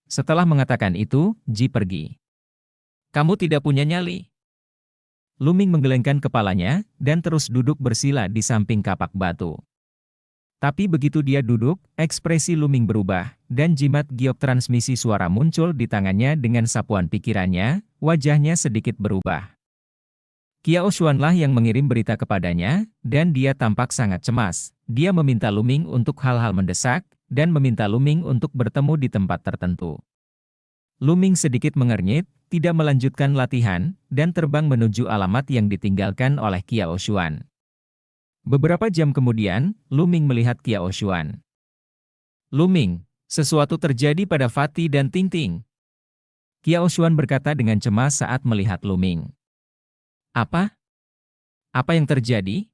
Setelah mengatakan itu, Ji pergi. "Kamu tidak punya nyali." Luming menggelengkan kepalanya, dan terus duduk bersila di samping kapak batu. Tapi begitu dia duduk, ekspresi Luming berubah, dan jimat giok transmisi suara muncul di tangannya dengan sapuan pikirannya, wajahnya sedikit berubah. Qiao Xuanlah yang mengirim berita kepadanya, dan dia tampak sangat cemas. Dia meminta Luming untuk hal-hal mendesak, dan meminta Luming untuk bertemu di tempat tertentu. Luming sedikit mengernyit, tidak melanjutkan latihan, dan terbang menuju alamat yang ditinggalkan oleh Qiao Xuan. Beberapa jam kemudian, Luming melihat Qiao Xuan. "Luming, sesuatu terjadi pada Fatih dan Tingting." Qiao Xuan berkata dengan cemas saat melihat Luming. "Apa? Apa yang terjadi?"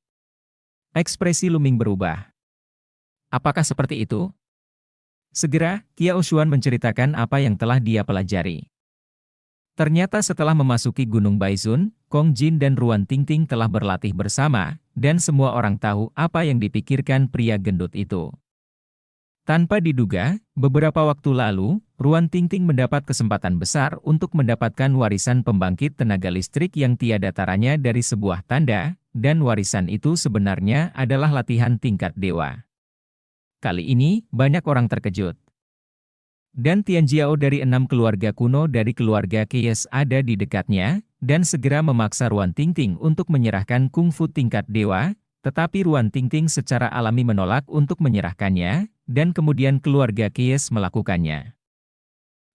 Ekspresi Luming berubah. "Apakah seperti itu?" Segera, Qiao Xuan menceritakan apa yang telah dia pelajari. Ternyata setelah memasuki Gunung Baizun, Kong Jin dan Ruan Tingting telah berlatih bersama, dan semua orang tahu apa yang dipikirkan pria gendut itu. Tanpa diduga, beberapa waktu lalu, Ruan Tingting mendapat kesempatan besar untuk mendapatkan warisan pembangkit tenaga listrik yang tiada taranya dari sebuah tanda, dan warisan itu sebenarnya adalah latihan tingkat dewa. Kali ini, banyak orang terkejut. Dan Tian Jiao dari 6 keluarga kuno dari keluarga Keyes ada di dekatnya, dan segera memaksa Ruan Tingting untuk menyerahkan kungfu tingkat dewa, tetapi Ruan Tingting secara alami menolak untuk menyerahkannya, dan kemudian keluarga Keyes melakukannya.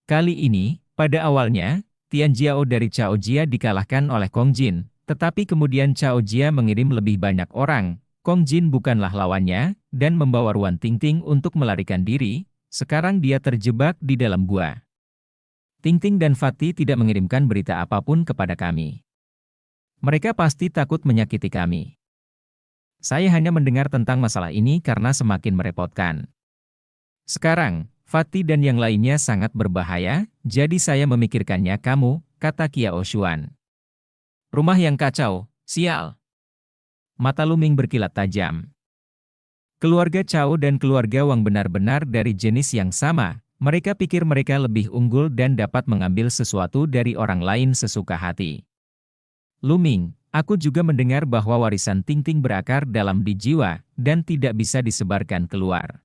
Kali ini, pada awalnya, Tian Jiao dari Cao Jia dikalahkan oleh Kong Jin, tetapi kemudian Cao Jia mengirim lebih banyak orang. Kong Jin bukanlah lawannya, dan membawa Ruan Tingting untuk melarikan diri. Sekarang dia terjebak di dalam gua. Tingting dan Fatih tidak mengirimkan berita apapun kepada kami. Mereka pasti takut menyakiti kami. Saya hanya mendengar tentang masalah ini karena semakin merepotkan. Sekarang, Fatih dan yang lainnya sangat berbahaya, jadi saya memikirkannya kamu, kata Kiao Xuan. Rumah yang kacau, sial. Mata Luming berkilat tajam. Keluarga Cao dan keluarga Wang benar-benar dari jenis yang sama. Mereka pikir mereka lebih unggul dan dapat mengambil sesuatu dari orang lain sesuka hati. Luming, aku juga mendengar bahwa warisan Tingting berakar dalam di jiwa, dan tidak bisa disebarkan keluar.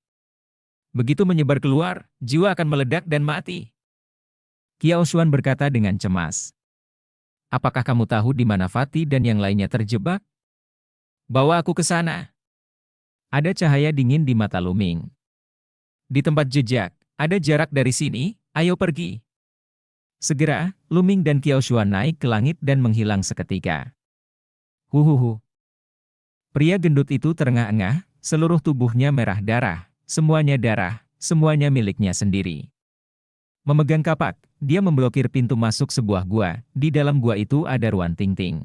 Begitu menyebar keluar, jiwa akan meledak dan mati. Kiao Xuan berkata dengan cemas. Apakah kamu tahu di mana Fatih dan yang lainnya terjebak? Bawa aku ke sana. Ada cahaya dingin di mata Luming. Di tempat jejak, ada jarak dari sini, ayo pergi. Segera, Luming dan Kiao Xuan naik ke langit dan menghilang seketika. Huhuhu. Pria gendut itu terengah-engah, seluruh tubuhnya merah darah, semuanya miliknya sendiri. Memegang kapak, dia memblokir pintu masuk sebuah gua, di dalam gua itu ada Ruan Tingting.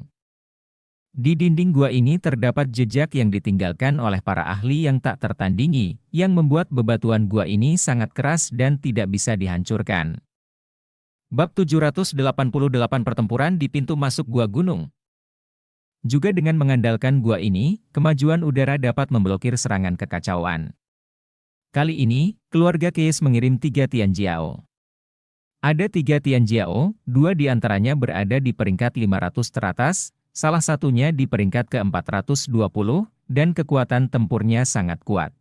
Di dinding gua ini terdapat jejak yang ditinggalkan oleh para ahli yang tak tertandingi, yang membuat bebatuan gua ini sangat keras dan tidak bisa dihancurkan. Bab 788 Pertempuran di pintu masuk Gua Gunung. Juga dengan mengandalkan gua ini, kemajuan udara dapat memblokir serangan kekacauan. Kali ini, keluarga Keyes mengirim 3 Tian Jiao. Ada 3 Tian Jiao, 2 diantaranya berada di peringkat 500 teratas, salah satunya di peringkat ke-420, dan kekuatan tempurnya sangat kuat.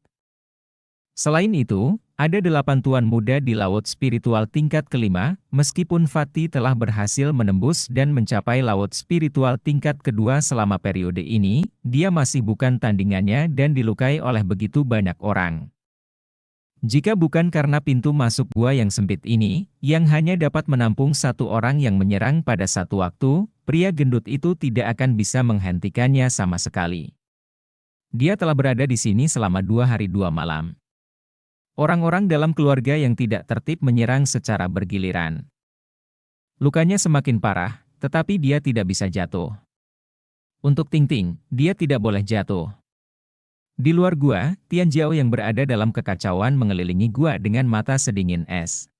Selain itu, ada 8 tuan muda di laut spiritual tingkat kelima, meskipun Fatih telah berhasil menembus dan mencapai laut spiritual tingkat kedua selama periode ini, dia masih bukan tandingannya dan dilukai oleh begitu banyak orang. Jika bukan karena pintu masuk gua yang sempit ini, yang hanya dapat menampung 1 orang yang menyerang pada satu waktu, pria gendut itu tidak akan bisa menghentikannya sama sekali. Dia telah berada di sini selama 2 hari 2 malam. Orang-orang dalam keluarga yang tidak tertib menyerang secara bergiliran. Lukanya semakin parah, tetapi dia tidak bisa jatuh. Untuk Tingting, dia tidak boleh jatuh. Di luar gua, Tian Jiao yang berada dalam kekacauan mengelilingi gua dengan mata sedingin es.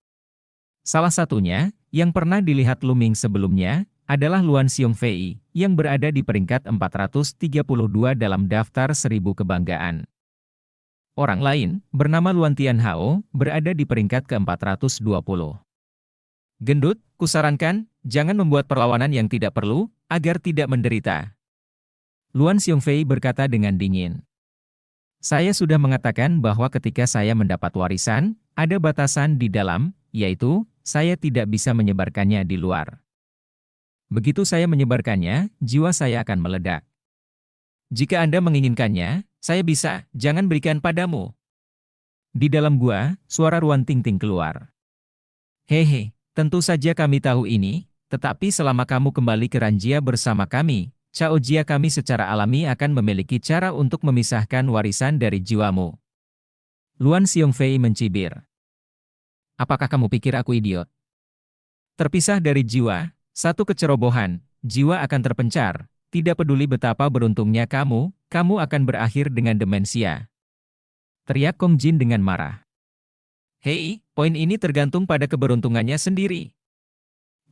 Salah satunya, yang pernah dilihat Luming sebelumnya, adalah Luan Xiongfei, yang berada di peringkat 432 dalam daftar 1000 kebanggaan. Orang lain, bernama Luan Tianhao, berada di peringkat ke-420. Gendut, kusarankan, jangan membuat perlawanan yang tidak perlu, agar tidak menderita. Luan Xiongfei berkata dengan dingin. Saya sudah mengatakan bahwa ketika saya mendapat warisan, ada batasan di dalam, yaitu, saya tidak bisa menyebarkannya di luar. Begitu saya menyebarkannya, jiwa saya akan meledak. Jika Anda menginginkannya, saya bisa, jangan berikan padamu. Di dalam gua, suara Ruan Tingting keluar. Hehe, tentu saja kami tahu ini, tetapi selama kamu kembali ke Ranjia bersama kami, Cao Jia kami secara alami akan memiliki cara untuk memisahkan warisan dari jiwamu. Luan Xiongfei mencibir. Apakah kamu pikir aku idiot? Terpisah dari jiwa, satu kecerobohan, jiwa akan terpencar. Tidak peduli betapa beruntungnya kamu akan berakhir dengan demensia. Teriak Kong Jin dengan marah. Hei, poin ini tergantung pada keberuntungannya sendiri.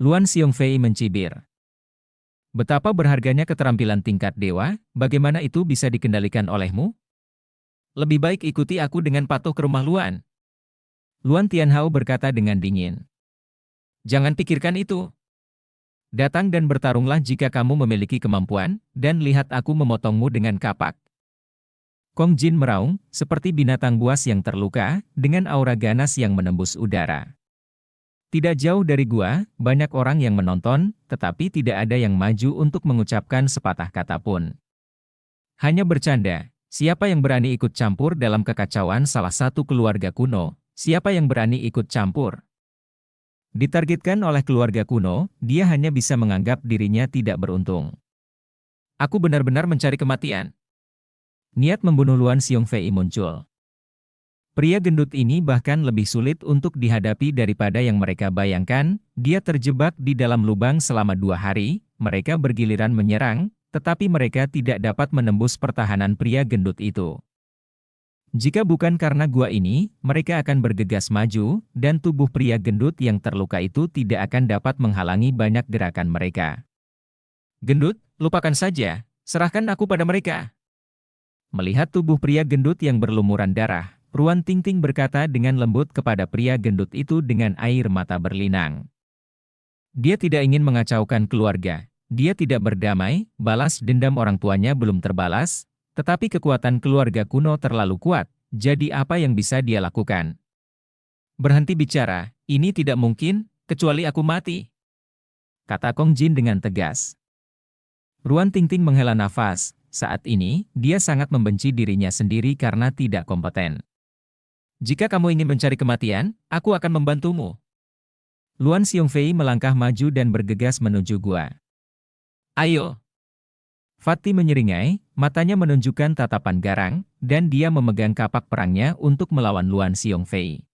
Luan Xiongfei mencibir. Betapa berharganya keterampilan tingkat dewa, bagaimana itu bisa dikendalikan olehmu? Lebih baik ikuti aku dengan patuh ke rumah Luan. Luan Tianhao berkata dengan dingin. Jangan pikirkan itu. Datang dan bertarunglah jika kamu memiliki kemampuan, dan lihat aku memotongmu dengan kapak. Kong Jin meraung, seperti binatang buas yang terluka, dengan aura ganas yang menembus udara. Tidak jauh dari gua, banyak orang yang menonton, tetapi tidak ada yang maju untuk mengucapkan sepatah kata pun. Hanya bercanda, siapa yang berani ikut campur dalam kekacauan salah satu keluarga kuno, siapa yang berani ikut campur? Ditargetkan oleh keluarga kuno, dia hanya bisa menganggap dirinya tidak beruntung. Aku benar-benar mencari kematian. Niat membunuh Luan Xiongfei muncul. Pria gendut ini bahkan lebih sulit untuk dihadapi daripada yang mereka bayangkan, dia terjebak di dalam lubang selama 2 hari, mereka bergiliran menyerang, tetapi mereka tidak dapat menembus pertahanan pria gendut itu. Jika bukan karena gua ini, mereka akan bergegas maju, dan tubuh pria gendut yang terluka itu tidak akan dapat menghalangi banyak gerakan mereka. Gendut, lupakan saja, serahkan aku pada mereka. Melihat tubuh pria gendut yang berlumuran darah, Ruan Tingting berkata dengan lembut kepada pria gendut itu dengan air mata berlinang. Dia tidak ingin mengacaukan keluarga. Dia tidak berdamai, balas dendam orang tuanya belum terbalas, tetapi kekuatan keluarga kuno terlalu kuat, jadi apa yang bisa dia lakukan? Berhenti bicara, ini tidak mungkin, kecuali aku mati. Kata Kong Jin dengan tegas. Ruan Tingting menghela nafas. Saat ini, dia sangat membenci dirinya sendiri karena tidak kompeten. Jika kamu ingin mencari kematian, aku akan membantumu. Luan Xiongfei melangkah maju dan bergegas menuju gua. Ayo. Fatih menyeringai, matanya menunjukkan tatapan garang, dan dia memegang kapak perangnya untuk melawan Luan Xiongfei.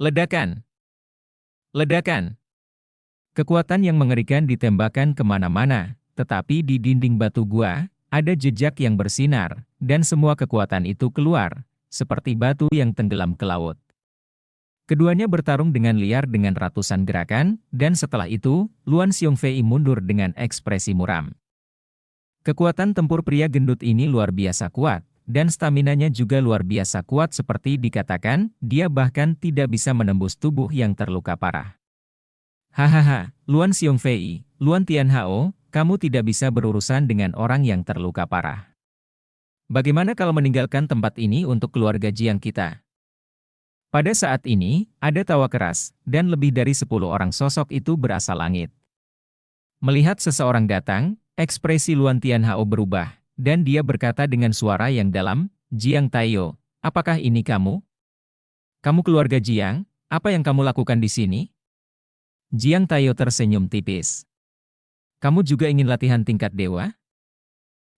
Ledakan! Ledakan! Kekuatan yang mengerikan ditembakkan kemana-mana, tetapi di dinding batu gua, ada jejak yang bersinar, dan semua kekuatan itu keluar, seperti batu yang tenggelam ke laut. Keduanya bertarung dengan liar dengan ratusan gerakan, dan setelah itu, Luan Xiongfei mundur dengan ekspresi muram. Kekuatan tempur pria gendut ini luar biasa kuat, dan staminanya juga luar biasa kuat seperti dikatakan, dia bahkan tidak bisa menembus tubuh yang terluka parah. Hahaha, Luan Xiongfei, Luan Tianhao, kamu tidak bisa berurusan dengan orang yang terluka parah. Bagaimana kalau meninggalkan tempat ini untuk keluarga Jiang kita? Pada saat ini, ada tawa keras, dan lebih dari 10 orang sosok itu berasal langit. Melihat seseorang datang, ekspresi Luan Tianhao berubah, dan dia berkata dengan suara yang dalam, Jiang Taiyo, apakah ini kamu? Kamu keluarga Jiang, apa yang kamu lakukan di sini? Jiang Taiyo tersenyum tipis. Kamu juga ingin latihan tingkat dewa?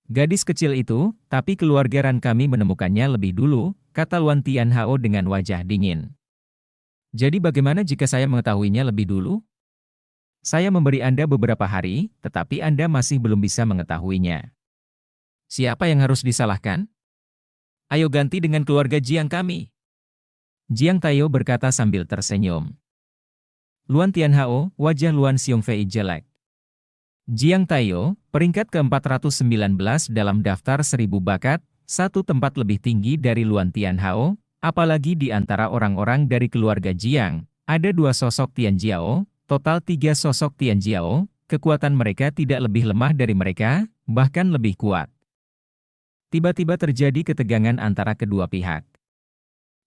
Gadis kecil itu, tapi keluarga Ran kami menemukannya lebih dulu, kata Luan Tianhao dengan wajah dingin. Jadi bagaimana jika saya mengetahuinya lebih dulu? Saya memberi Anda beberapa hari, tetapi Anda masih belum bisa mengetahuinya. Siapa yang harus disalahkan? Ayo ganti dengan keluarga Jiang kami. Jiang Taiyo berkata sambil tersenyum. Luan Tianhao, wajah Luan Xiongfei jelek. Jiang Taiyo, peringkat ke-419 dalam daftar 1000 bakat, satu tempat lebih tinggi dari Luan Tianhao, apalagi di antara orang-orang dari keluarga Jiang, ada 2 sosok Tianjiao, total 3 sosok Tianjiao, kekuatan mereka tidak lebih lemah dari mereka, bahkan lebih kuat. Tiba-tiba terjadi ketegangan antara kedua pihak.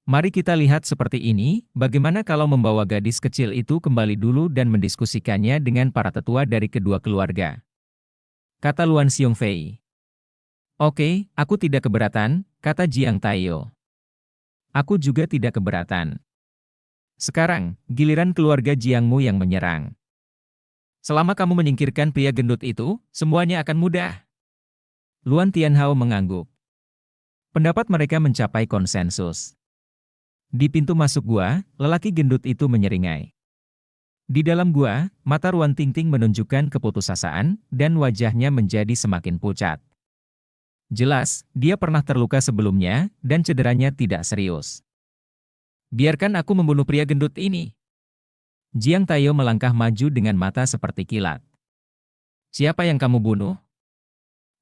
Mari kita lihat seperti ini, bagaimana kalau membawa gadis kecil itu kembali dulu dan mendiskusikannya dengan para tetua dari kedua keluarga. Kata Luan Xiongfei. Oke, aku tidak keberatan, kata Jiang Taiyo. Aku juga tidak keberatan. Sekarang, giliran keluarga Jiangmu yang menyerang. Selama kamu menyingkirkan pria gendut itu, semuanya akan mudah. Luan Tianhao mengangguk. Pendapat mereka mencapai konsensus. Di pintu masuk gua, lelaki gendut itu menyeringai. Di dalam gua, mata Ruan Tingting menunjukkan keputusasaan, dan wajahnya menjadi semakin pucat. Jelas, dia pernah terluka sebelumnya, dan cederanya tidak serius. Biarkan aku membunuh pria gendut ini. Jiang Taiyo melangkah maju dengan mata seperti kilat. Siapa yang kamu bunuh?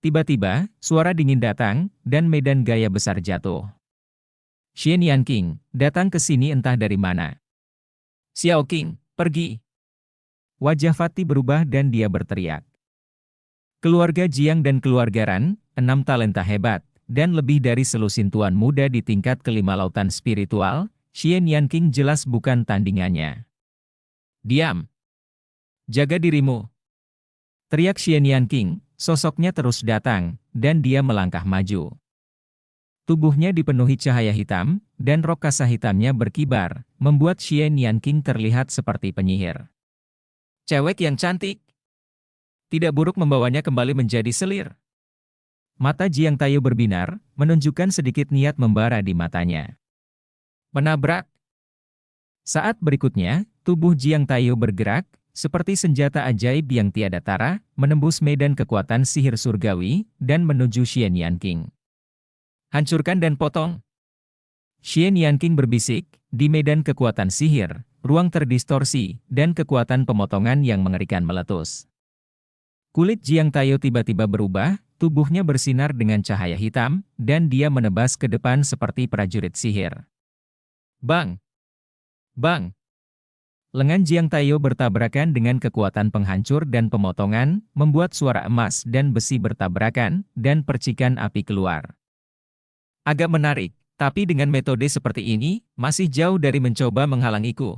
Tiba-tiba, suara dingin datang, dan medan gaya besar jatuh. Xian Yanqing, datang ke sini entah dari mana. Xiao Qing, pergi. Wajah Fatih berubah dan dia berteriak. Keluarga Jiang dan keluarga Ran, 6 talenta hebat, dan lebih dari selusin tuan muda di tingkat kelima lautan spiritual, Xian Yanqing jelas bukan tandingannya. Diam. Jaga dirimu. Teriak Xian Yanqing, sosoknya terus datang, dan dia melangkah maju. Tubuhnya dipenuhi cahaya hitam, dan rok kasah hitamnya berkibar, membuat Xian Yanqing terlihat seperti penyihir. Cewek yang cantik. Tidak buruk membawanya kembali menjadi selir. Mata Jiang Tayo berbinar, menunjukkan sedikit niat membara di matanya. Menabrak. Saat berikutnya, tubuh Jiang Tayo bergerak, seperti senjata ajaib yang tiada tara, menembus medan kekuatan sihir surgawi, dan menuju Xian Yanqing. Hancurkan dan potong. Xian Yanqing berbisik, di medan kekuatan sihir, ruang terdistorsi, dan kekuatan pemotongan yang mengerikan meletus. Kulit Jiang Tayo tiba-tiba berubah, tubuhnya bersinar dengan cahaya hitam, dan dia menebas ke depan seperti prajurit sihir. Bang! Bang! Lengan Jiang Tayo bertabrakan dengan kekuatan penghancur dan pemotongan, membuat suara emas dan besi bertabrakan, dan percikan api keluar. Agak menarik, tapi dengan metode seperti ini, masih jauh dari mencoba menghalangiku.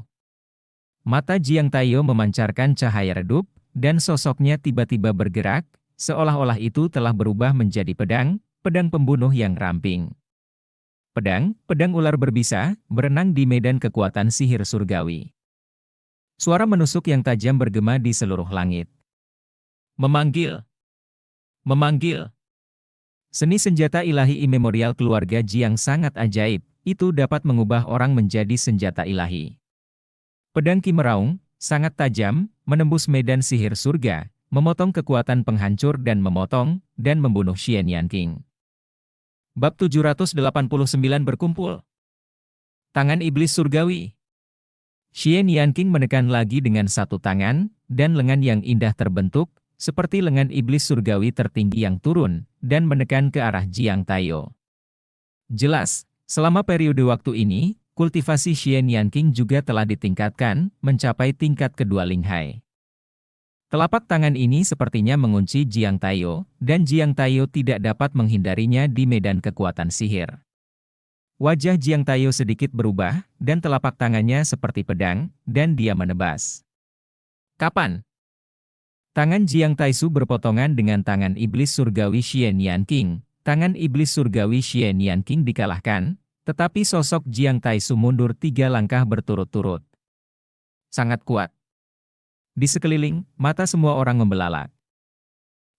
Mata Jiang Tayo memancarkan cahaya redup, dan sosoknya tiba-tiba bergerak, seolah-olah itu telah berubah menjadi pedang, pedang pembunuh yang ramping. Pedang ular berbisa, berenang di medan kekuatan sihir surgawi. Suara menusuk yang tajam bergema di seluruh langit. Memanggil. Memanggil. Seni senjata ilahi imemorial keluarga Jiang sangat ajaib, itu dapat mengubah orang menjadi senjata ilahi. Pedang Qi meraung, sangat tajam, menembus medan sihir surga, memotong kekuatan penghancur dan membunuh Xian Yanqing. Bab 789 berkumpul. Tangan iblis surgawi. Xian Yanqing menekan lagi dengan satu tangan, dan lengan yang indah terbentuk, seperti lengan iblis surgawi tertinggi yang turun, dan menekan ke arah Jiang Tayo. Jelas, selama periode waktu ini, kultivasi Xian Yanqing juga telah ditingkatkan, mencapai tingkat kedua Linghai. Telapak tangan ini sepertinya mengunci Jiang Tayo, dan Jiang Tayo tidak dapat menghindarinya di medan kekuatan sihir. Wajah Jiang Tayo sedikit berubah, dan telapak tangannya seperti pedang, dan dia menebas. Kapan? Tangan Jiang Taisu berpotongan dengan tangan iblis surgawi Xian Yanqing. Tangan iblis surgawi Xian Yanqing dikalahkan, tetapi sosok Jiang Taisu mundur 3 langkah berturut-turut. Sangat kuat. Di sekeliling, mata semua orang membelalak.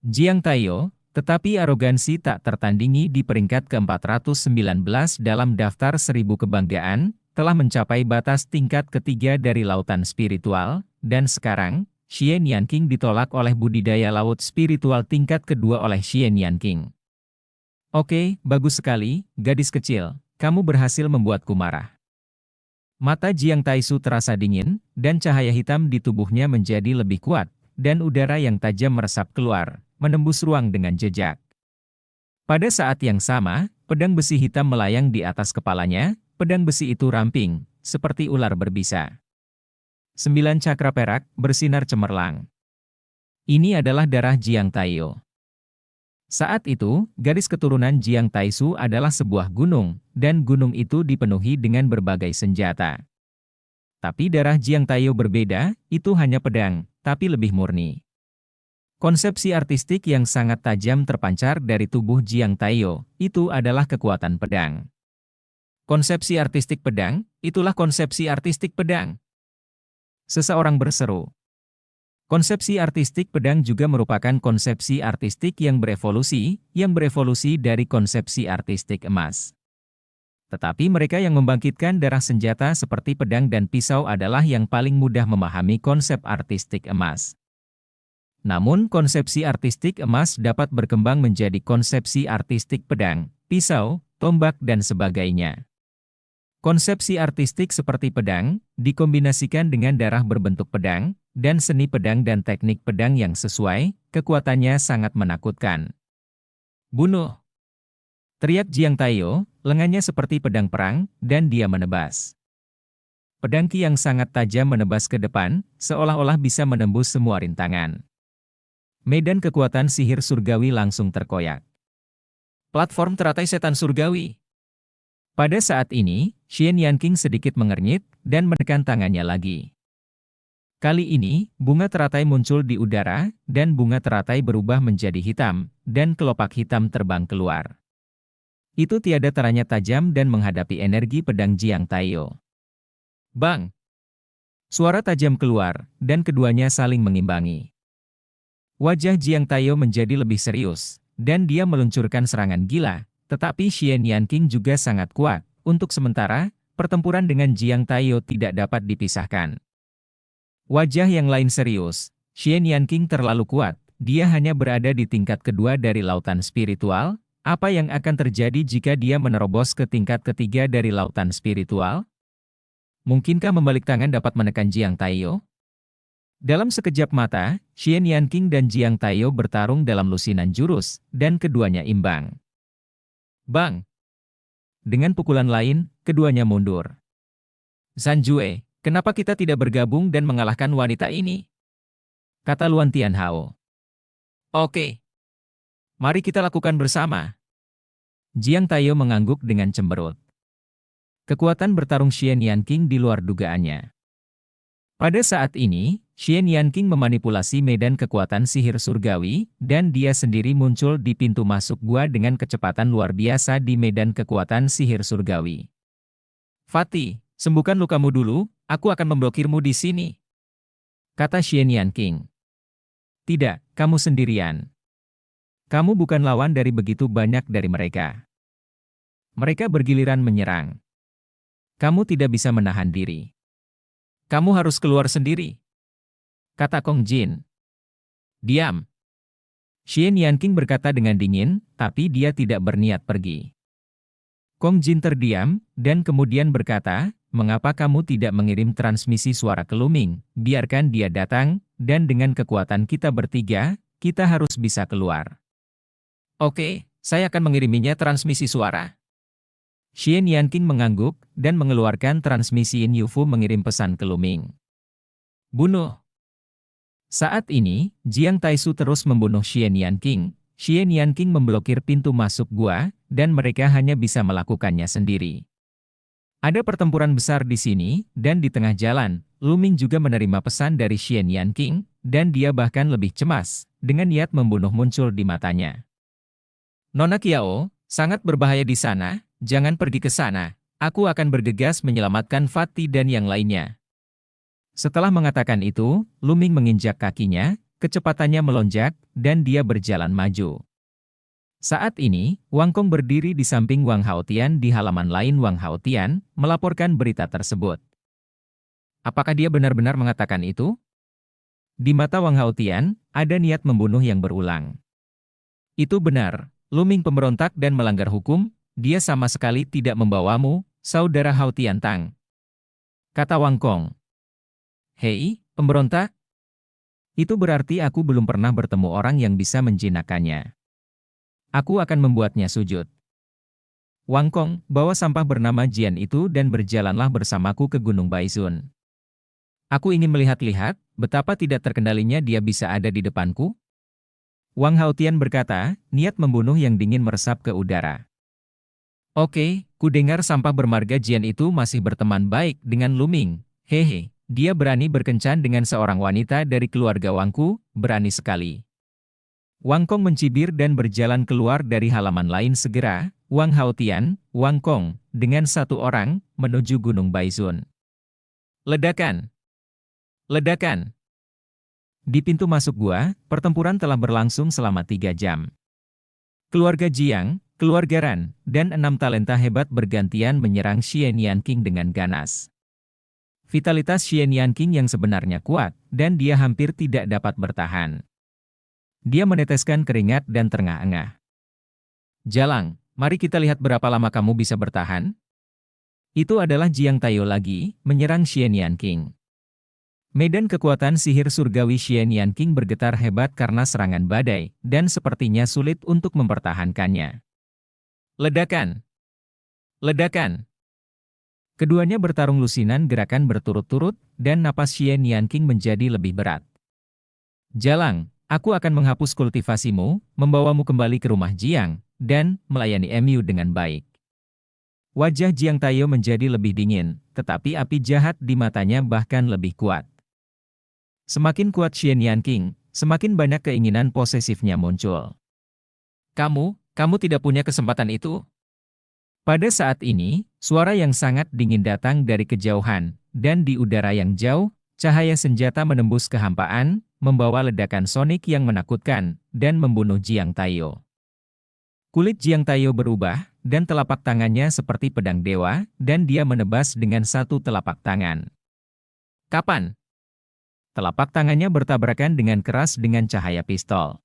Jiang Tayo, tetapi arogansi tak tertandingi di peringkat ke-419 dalam daftar 1000 kebanggaan, telah mencapai batas tingkat ketiga dari lautan spiritual, dan sekarang, Xian Yanqing ditolak oleh budidaya laut spiritual tingkat kedua oleh Xian Yanqing. Oke, bagus sekali, gadis kecil, kamu berhasil membuatku marah. Mata Jiang Taisu terasa dingin, dan cahaya hitam di tubuhnya menjadi lebih kuat, dan udara yang tajam meresap keluar, menembus ruang dengan jejak. Pada saat yang sama, pedang besi hitam melayang di atas kepalanya, pedang besi itu ramping, seperti ular berbisa. 9 cakra perak bersinar cemerlang. Ini adalah darah Jiang Tayo. Saat itu, garis keturunan Jiang Taisu adalah sebuah gunung, dan gunung itu dipenuhi dengan berbagai senjata. Tapi darah Jiang Tayo berbeda, itu hanya pedang, tapi lebih murni. Konsepsi artistik yang sangat tajam terpancar dari tubuh Jiang Tayo, itu adalah kekuatan pedang. Konsepsi artistik pedang, itulah konsepsi artistik pedang. Seseorang berseru. Konsepsi artistik pedang juga merupakan konsepsi artistik yang berevolusi dari konsepsi artistik emas. Tetapi mereka yang membangkitkan darah senjata seperti pedang dan pisau adalah yang paling mudah memahami konsep artistik emas. Namun konsepsi artistik emas dapat berkembang menjadi konsepsi artistik pedang, pisau, tombak dan sebagainya. Konsepsi artistik seperti pedang, dikombinasikan dengan darah berbentuk pedang, dan seni pedang dan teknik pedang yang sesuai, kekuatannya sangat menakutkan. Bunuh! Teriak Jiang Tayo, lengannya seperti pedang perang, dan dia menebas. Pedang Qi yang sangat tajam menebas ke depan, seolah-olah bisa menembus semua rintangan. Medan kekuatan sihir surgawi langsung terkoyak. Platform teratai setan surgawi. Pada saat ini, Xian Yanqing sedikit mengernyit, dan menekan tangannya lagi. Kali ini, bunga teratai muncul di udara, dan bunga teratai berubah menjadi hitam, dan kelopak hitam terbang keluar. Itu tiada teranya tajam dan menghadapi energi pedang Jiang Tayo. Bang! Suara tajam keluar, dan keduanya saling mengimbangi. Wajah Jiang Tayo menjadi lebih serius, dan dia meluncurkan serangan gila, tetapi Xian Yanqing juga sangat kuat. Untuk sementara, pertempuran dengan Jiang Tayo tidak dapat dipisahkan. Wajah yang lain serius, Xian Yanqing terlalu kuat, dia hanya berada di tingkat kedua dari lautan spiritual. Apa yang akan terjadi jika dia menerobos ke tingkat ketiga dari lautan spiritual? Mungkinkah membalik tangan dapat menekan Jiang Tayo? Dalam sekejap mata, Xian Yanqing dan Jiang Tayo bertarung dalam lusinan jurus, dan keduanya imbang. Bang! Dengan pukulan lain, keduanya mundur. Zhan Jue, kenapa kita tidak bergabung dan mengalahkan wanita ini? Kata Luan Tianhao. Oke. Mari kita lakukan bersama. Jiang Tayo mengangguk dengan cemberut. Kekuatan bertarung Xian Yanqing di luar dugaannya. Pada saat ini, Xian Yanqing memanipulasi medan kekuatan sihir surgawi, dan dia sendiri muncul di pintu masuk gua dengan kecepatan luar biasa di medan kekuatan sihir surgawi. Fatih, sembuhkan lukamu dulu, aku akan memblokirmu di sini. Kata Xian Yanqing. Tidak, kamu sendirian. Kamu bukan lawan dari begitu banyak dari mereka. Mereka bergiliran menyerang. Kamu tidak bisa menahan diri. Kamu harus keluar sendiri. Kata Kong Jin. Diam. Xian Yanqing berkata dengan dingin, tapi dia tidak berniat pergi. Kong Jin terdiam, dan kemudian berkata, mengapa kamu tidak mengirim transmisi suara ke Luming? Biarkan dia datang, dan dengan kekuatan kita bertiga, kita harus bisa keluar. Oke, saya akan mengiriminya transmisi suara. Xian Yanqing mengangguk, dan mengeluarkan transmisi Yin Yufu mengirim pesan ke Luming. Bunuh! Saat ini, Jiang Taisu terus membunuh Xian Yanqing. Xian Yanqing memblokir pintu masuk gua, dan mereka hanya bisa melakukannya sendiri. Ada pertempuran besar di sini, dan di tengah jalan, Luming juga menerima pesan dari Xian Yanqing, dan dia bahkan lebih cemas, dengan niat membunuh muncul di matanya. Nona Qiao, sangat berbahaya di sana, jangan pergi ke sana, aku akan bergegas menyelamatkan Fatih dan yang lainnya. Setelah mengatakan itu, Luming menginjak kakinya, kecepatannya melonjak, dan dia berjalan maju. Saat ini, Wang Kong berdiri di samping Wang Haotian di halaman lain Wang Haotian, melaporkan berita tersebut. Apakah dia benar-benar mengatakan itu? Di mata Wang Haotian, ada niat membunuh yang berulang. Itu benar. Luming pemberontak dan melanggar hukum, dia sama sekali tidak membawamu, saudara Hao Tiantang. Kata Wang Kong. Hei, pemberontak? Itu berarti aku belum pernah bertemu orang yang bisa menjinakkannya. Aku akan membuatnya sujud. Wang Kong, bawa sampah bernama Jian itu dan berjalanlah bersamaku ke Gunung Baizun. Aku ingin melihat-lihat, betapa tidak terkendalinya dia bisa ada di depanku. Wang Haotian berkata, niat membunuh yang dingin meresap ke udara. Oke, ku dengar sampah bermarga Jian itu masih berteman baik dengan Luming. Hehe, dia berani berkencan dengan seorang wanita dari keluarga Wangku, berani sekali. Wang Kong mencibir dan berjalan keluar dari halaman lain segera, Wang Haotian, Wang Kong, dengan satu orang, menuju Gunung Baizun. Ledakan! Ledakan! Di pintu masuk gua, pertempuran telah berlangsung selama 3 jam. Keluarga Jiang, keluarga Ran, dan 6 talenta hebat bergantian menyerang Xian Yanqing dengan ganas. Vitalitas Xian Yanqing yang sebenarnya kuat, dan dia hampir tidak dapat bertahan. Dia meneteskan keringat dan terengah-engah. Jalang, mari kita lihat berapa lama kamu bisa bertahan. Itu adalah Jiang Tayo lagi, menyerang Xian Yanqing. Medan kekuatan sihir surgawi Xian Yanqing bergetar hebat karena serangan badai, dan sepertinya sulit untuk mempertahankannya. Ledakan! Ledakan! Keduanya bertarung lusinan gerakan berturut-turut, dan napas Xie Nianqing menjadi lebih berat. Jalang, aku akan menghapus kultivasimu, membawamu kembali ke rumah Jiang, dan melayani Mu dengan baik. Wajah Jiang Tayo menjadi lebih dingin, tetapi api jahat di matanya bahkan lebih kuat. Semakin kuat Xie Nianqing, semakin banyak keinginan posesifnya muncul. Kamu tidak punya kesempatan itu. Pada saat ini, suara yang sangat dingin datang dari kejauhan, dan di udara yang jauh, cahaya senjata menembus kehampaan, membawa ledakan sonik yang menakutkan, dan membunuh Jiang Tayo. Kulit Jiang Tayo berubah, dan telapak tangannya seperti pedang dewa, dan dia menebas dengan satu telapak tangan. Kapan? Telapak tangannya bertabrakan dengan keras dengan cahaya pistol.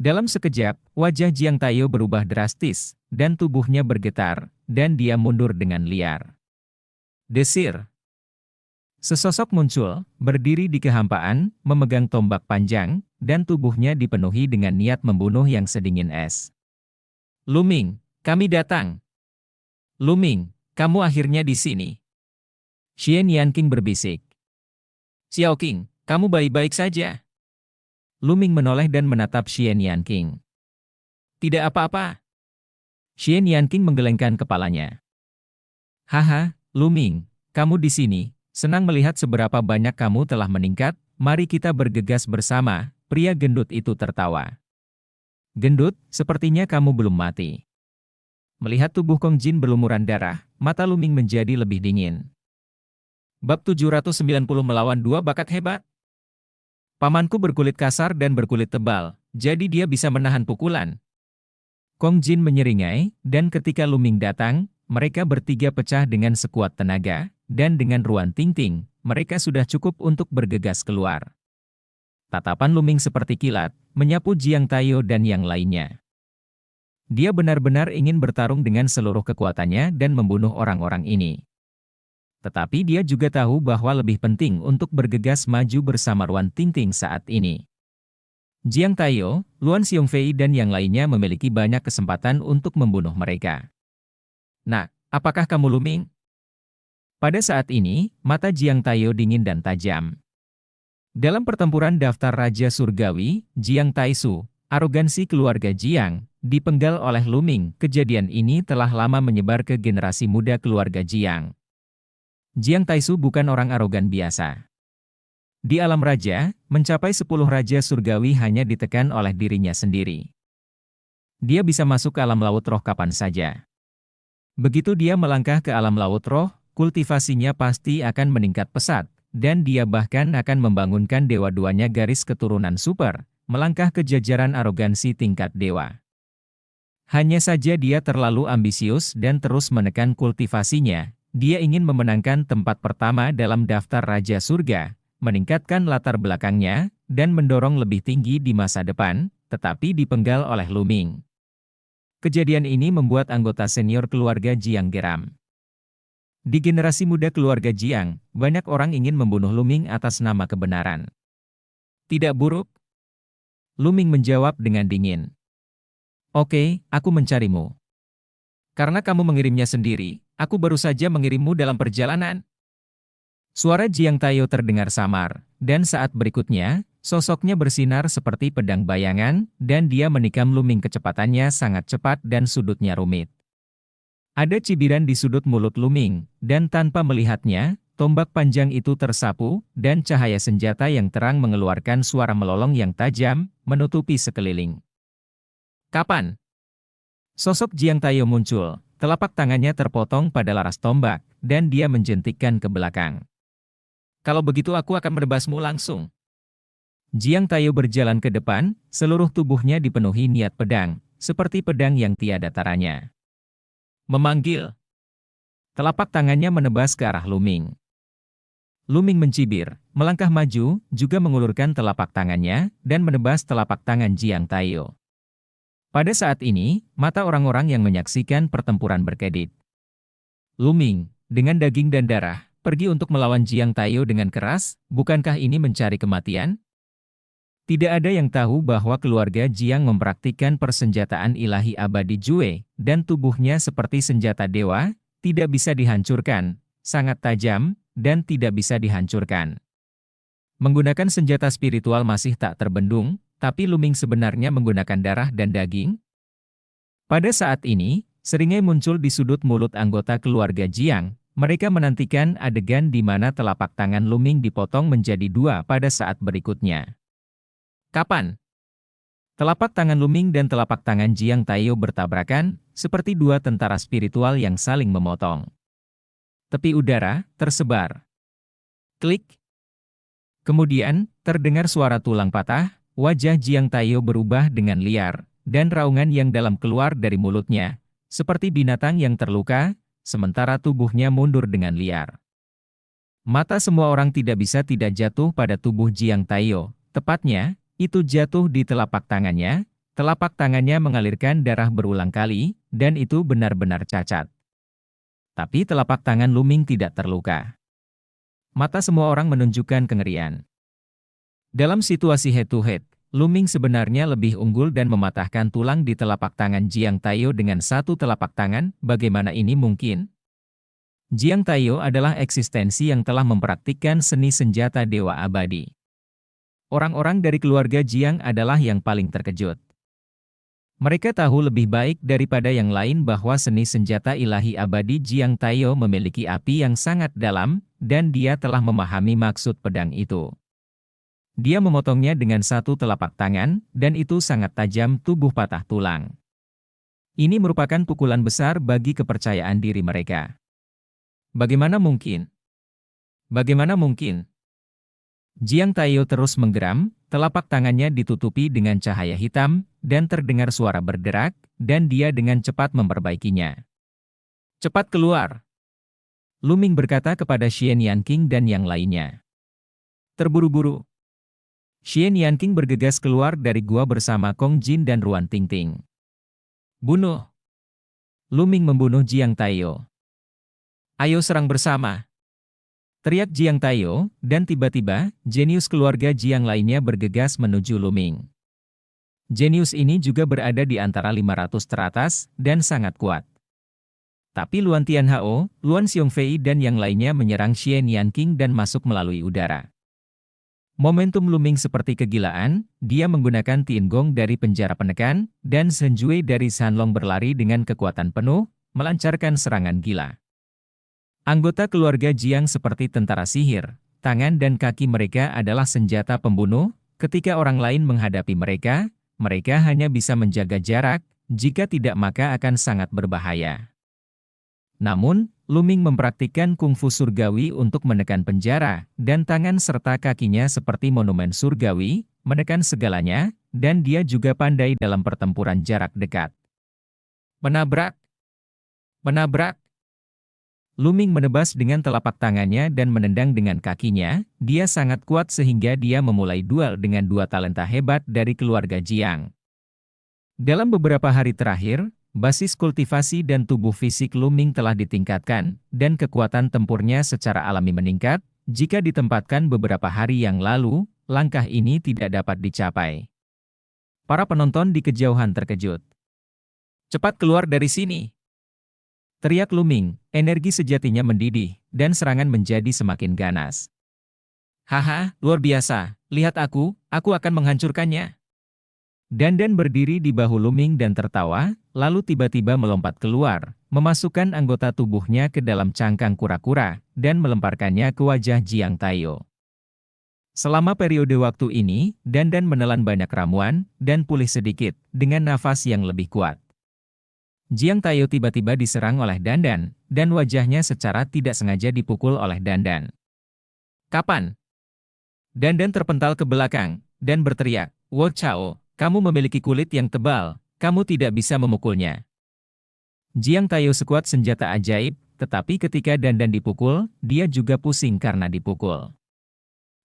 Dalam sekejap, wajah Jiang Tayo berubah drastis, dan tubuhnya bergetar, dan dia mundur dengan liar. Desir. Sesosok muncul, berdiri di kehampaan, memegang tombak panjang, dan tubuhnya dipenuhi dengan niat membunuh yang sedingin es. Luming, kami datang. Luming, kamu akhirnya di sini. Xie Nianqing berbisik. Xiao Qing, kamu baik-baik saja. Luming menoleh dan menatap Xie Nianqing. Tidak apa-apa. Xie Nianqing menggelengkan kepalanya. Haha, Luming, kamu di sini. Senang melihat seberapa banyak kamu telah meningkat. Mari kita bergegas bersama. Pria gendut itu tertawa. Gendut, sepertinya kamu belum mati. Melihat tubuh Kong Jin berlumuran darah, mata Luming menjadi lebih dingin. Bab 790 melawan dua bakat hebat. Pamanku berkulit kasar dan berkulit tebal, jadi dia bisa menahan pukulan. Kong Jin menyeringai, dan ketika Luming datang, mereka bertiga pecah dengan sekuat tenaga, dan dengan ruan ting-ting, mereka sudah cukup untuk bergegas keluar. Tatapan Luming seperti kilat, menyapu Jiang Tayo dan yang lainnya. Dia benar-benar ingin bertarung dengan seluruh kekuatannya dan membunuh orang-orang ini. Tetapi dia juga tahu bahwa lebih penting untuk bergegas maju bersama Ruan Tingting saat ini. Jiang Tayo, Luan Xiongfei dan yang lainnya memiliki banyak kesempatan untuk membunuh mereka. Nah, apakah kamu Luming? Pada saat ini, mata Jiang Tayo dingin dan tajam. Dalam pertempuran daftar Raja Surgawi, Jiang Taisu, arogansi keluarga Jiang, dipenggal oleh Luming. Kejadian ini telah lama menyebar ke generasi muda keluarga Jiang. Jiang Taisu bukan orang arogan biasa. Di alam raja, mencapai 10 raja surgawi hanya ditekan oleh dirinya sendiri. Dia bisa masuk ke alam laut roh kapan saja. Begitu dia melangkah ke alam laut roh, kultivasinya pasti akan meningkat pesat, dan dia bahkan akan membangunkan dewa-duanya garis keturunan super, melangkah ke jajaran arogansi tingkat dewa. Hanya saja dia terlalu ambisius dan terus menekan kultivasinya. Dia ingin memenangkan tempat pertama dalam daftar Raja Surga, meningkatkan latar belakangnya, dan mendorong lebih tinggi di masa depan, tetapi dipenggal oleh Luming. Kejadian ini membuat anggota senior keluarga Jiang geram. Di generasi muda keluarga Jiang, banyak orang ingin membunuh Luming atas nama kebenaran. Tidak buruk? Luming menjawab dengan dingin. Oke, aku mencarimu. Karena kamu mengirimnya sendiri, aku baru saja mengirimmu dalam perjalanan. Suara Jiang Tayo terdengar samar, dan saat berikutnya, sosoknya bersinar seperti pedang bayangan, dan dia menikam Luming. Kecepatannya sangat cepat dan sudutnya rumit. Ada cibiran di sudut mulut Luming, dan tanpa melihatnya, tombak panjang itu tersapu, dan cahaya senjata yang terang mengeluarkan suara melolong yang tajam, menutupi sekeliling. Kapan? Sosok Jiang Tayo muncul, telapak tangannya terpotong pada laras tombak, dan dia menjentikkan ke belakang. Kalau begitu aku akan menebasmu langsung. Jiang Tayo berjalan ke depan, seluruh tubuhnya dipenuhi niat pedang, seperti pedang yang tiada taranya. Memanggil. Telapak tangannya menebas ke arah Luming. Luming mencibir, melangkah maju, juga mengulurkan telapak tangannya, dan menebas telapak tangan Jiang Tayo. Pada saat ini, mata orang-orang yang menyaksikan pertempuran berkedip. Luming, dengan daging dan darah, pergi untuk melawan Jiang Tayo dengan keras, bukankah ini mencari kematian? Tidak ada yang tahu bahwa keluarga Jiang mempraktikkan persenjataan ilahi abadi Jue, dan tubuhnya seperti senjata dewa, tidak bisa dihancurkan, sangat tajam, dan tidak bisa dihancurkan. Menggunakan senjata spiritual masih tak terbendung, tapi Luming sebenarnya menggunakan darah dan daging. Pada saat ini, seringai muncul di sudut mulut anggota keluarga Jiang. Mereka menantikan adegan di mana telapak tangan Luming dipotong menjadi dua pada saat berikutnya. Kapan? Telapak tangan Luming dan telapak tangan Jiang Taiyou bertabrakan, seperti dua tentara spiritual yang saling memotong. Tepi udara tersebar. Klik. Kemudian, terdengar suara tulang patah, wajah Jiang Taiyou berubah dengan liar, dan raungan yang dalam keluar dari mulutnya, seperti binatang yang terluka, sementara tubuhnya mundur dengan liar. Mata semua orang tidak bisa tidak jatuh pada tubuh Jiang Taiyou, tepatnya, itu jatuh di telapak tangannya mengalirkan darah berulang kali, dan itu benar-benar cacat. Tapi telapak tangan Luming tidak terluka. Mata semua orang menunjukkan kengerian. Dalam situasi head-to-head, Luming sebenarnya lebih unggul dan mematahkan tulang di telapak tangan Jiang Taiyou dengan satu telapak tangan. Bagaimana ini mungkin? Jiang Taiyou adalah eksistensi yang telah mempraktikkan seni senjata dewa abadi. Orang-orang dari keluarga Jiang adalah yang paling terkejut. Mereka tahu lebih baik daripada yang lain bahwa seni senjata ilahi abadi Jiang Taiyou memiliki api yang sangat dalam, dan dia telah memahami maksud pedang itu. Dia memotongnya dengan satu telapak tangan, dan itu sangat tajam, tubuh patah tulang. Ini merupakan pukulan besar bagi kepercayaan diri mereka. Bagaimana mungkin? Bagaimana mungkin? Jiang Taiyou terus menggeram, telapak tangannya ditutupi dengan cahaya hitam, dan terdengar suara berderak, dan dia dengan cepat memperbaikinya. Cepat keluar! Luming berkata kepada Xian Yanqing dan yang lainnya. Terburu-buru. Xian Yanqing bergegas keluar dari gua bersama Kong Jin dan Ruan Tingting. Bunuh! Luming membunuh Jiang Taiyou. Ayo serang bersama! Teriak Jiang Taiyou, dan tiba-tiba, jenius keluarga Jiang lainnya bergegas menuju Luming. Jenius ini juga berada di antara 500 teratas, dan sangat kuat. Tapi Luan Tianhao, Luan Xiongfei dan yang lainnya menyerang Xian Yanqing dan masuk melalui udara. Momentum Luming seperti kegilaan, dia menggunakan Tiangong dari penjara penekan, dan Shen Jue dari Sanlong berlari dengan kekuatan penuh, melancarkan serangan gila. Anggota keluarga Jiang seperti tentara sihir, tangan dan kaki mereka adalah senjata pembunuh. Ketika orang lain menghadapi mereka, mereka hanya bisa menjaga jarak, jika tidak maka akan sangat berbahaya. Namun, Luming mempraktikkan kungfu surgawi untuk menekan penjara, dan tangan serta kakinya seperti monumen surgawi, menekan segalanya, dan dia juga pandai dalam pertempuran jarak dekat. Menabrak! Menabrak! Luming menebas dengan telapak tangannya dan menendang dengan kakinya. Dia sangat kuat sehingga dia memulai duel dengan dua talenta hebat dari keluarga Jiang. Dalam beberapa hari terakhir, basis kultivasi dan tubuh fisik Luming telah ditingkatkan, dan kekuatan tempurnya secara alami meningkat. Jika ditempatkan beberapa hari yang lalu, langkah ini tidak dapat dicapai. Para penonton di kejauhan terkejut. Cepat keluar dari sini! Teriak Luming, energi sejatinya mendidih, dan serangan menjadi semakin ganas. Haha, luar biasa, lihat aku akan menghancurkannya. Dandan berdiri di bahu Luming dan tertawa, lalu tiba-tiba melompat keluar, memasukkan anggota tubuhnya ke dalam cangkang kura-kura, dan melemparkannya ke wajah Jiang Taiyou. Selama periode waktu ini, Dandan menelan banyak ramuan, dan pulih sedikit, dengan nafas yang lebih kuat. Jiang Taiyou tiba-tiba diserang oleh Dandan, dan wajahnya secara tidak sengaja dipukul oleh Dandan. Kapan? Dandan terpental ke belakang, dan berteriak, Wo Chao, kamu memiliki kulit yang tebal, kamu tidak bisa memukulnya. Jiang Taiyou sekuat senjata ajaib, tetapi ketika Dandan dipukul, dia juga pusing karena dipukul.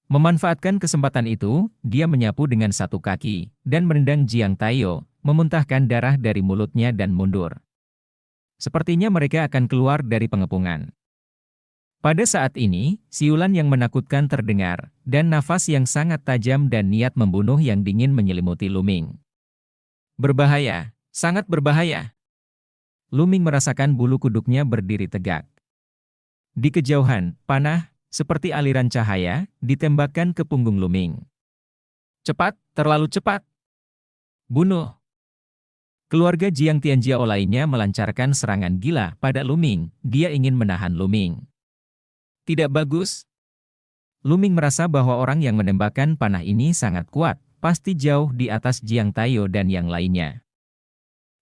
Memanfaatkan kesempatan itu, dia menyapu dengan satu kaki, dan menendang Jiang Taiyou, memuntahkan darah dari mulutnya dan mundur. Sepertinya mereka akan keluar dari pengepungan. Pada saat ini, siulan yang menakutkan terdengar, dan nafas yang sangat tajam dan niat membunuh yang dingin menyelimuti Luming. Berbahaya, sangat berbahaya. Luming merasakan bulu kuduknya berdiri tegak. Di kejauhan, panah, seperti aliran cahaya, ditembakkan ke punggung Luming. Cepat, terlalu cepat. Bunuh. Keluarga Jiang Tianjiao lainnya melancarkan serangan gila pada Luming. Dia ingin menahan Luming. Tidak bagus. Luming merasa bahwa orang yang menembakkan panah ini sangat kuat, pasti jauh di atas Jiang Tayo dan yang lainnya.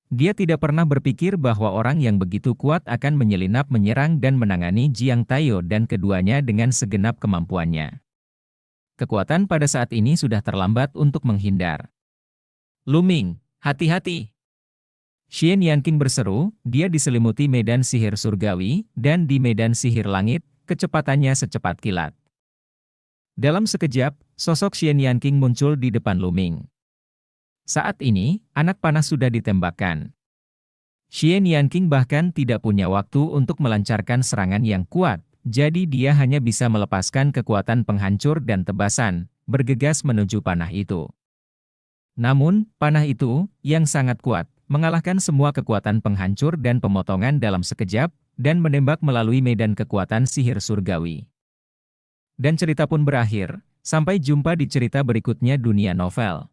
Dia tidak pernah berpikir bahwa orang yang begitu kuat akan menyelinap menyerang dan menangani Jiang Tayo dan keduanya dengan segenap kemampuannya. Kekuatan pada saat ini sudah terlambat untuk menghindar. Luming, hati-hati! Xian Yanqing berseru, dia diselimuti medan sihir surgawi, dan di medan sihir langit, kecepatannya secepat kilat. Dalam sekejap, sosok Xian Yanqing muncul di depan Luming. Saat ini, anak panah sudah ditembakkan. Xian Yanqing bahkan tidak punya waktu untuk melancarkan serangan yang kuat, jadi dia hanya bisa melepaskan kekuatan penghancur dan tebasan, bergegas menuju panah itu. Namun, panah itu, yang sangat kuat, mengalahkan semua kekuatan penghancur dan pemotongan dalam sekejap, dan menembak melalui medan kekuatan sihir surgawi. Dan cerita pun berakhir. Sampai jumpa di cerita berikutnya dunia novel.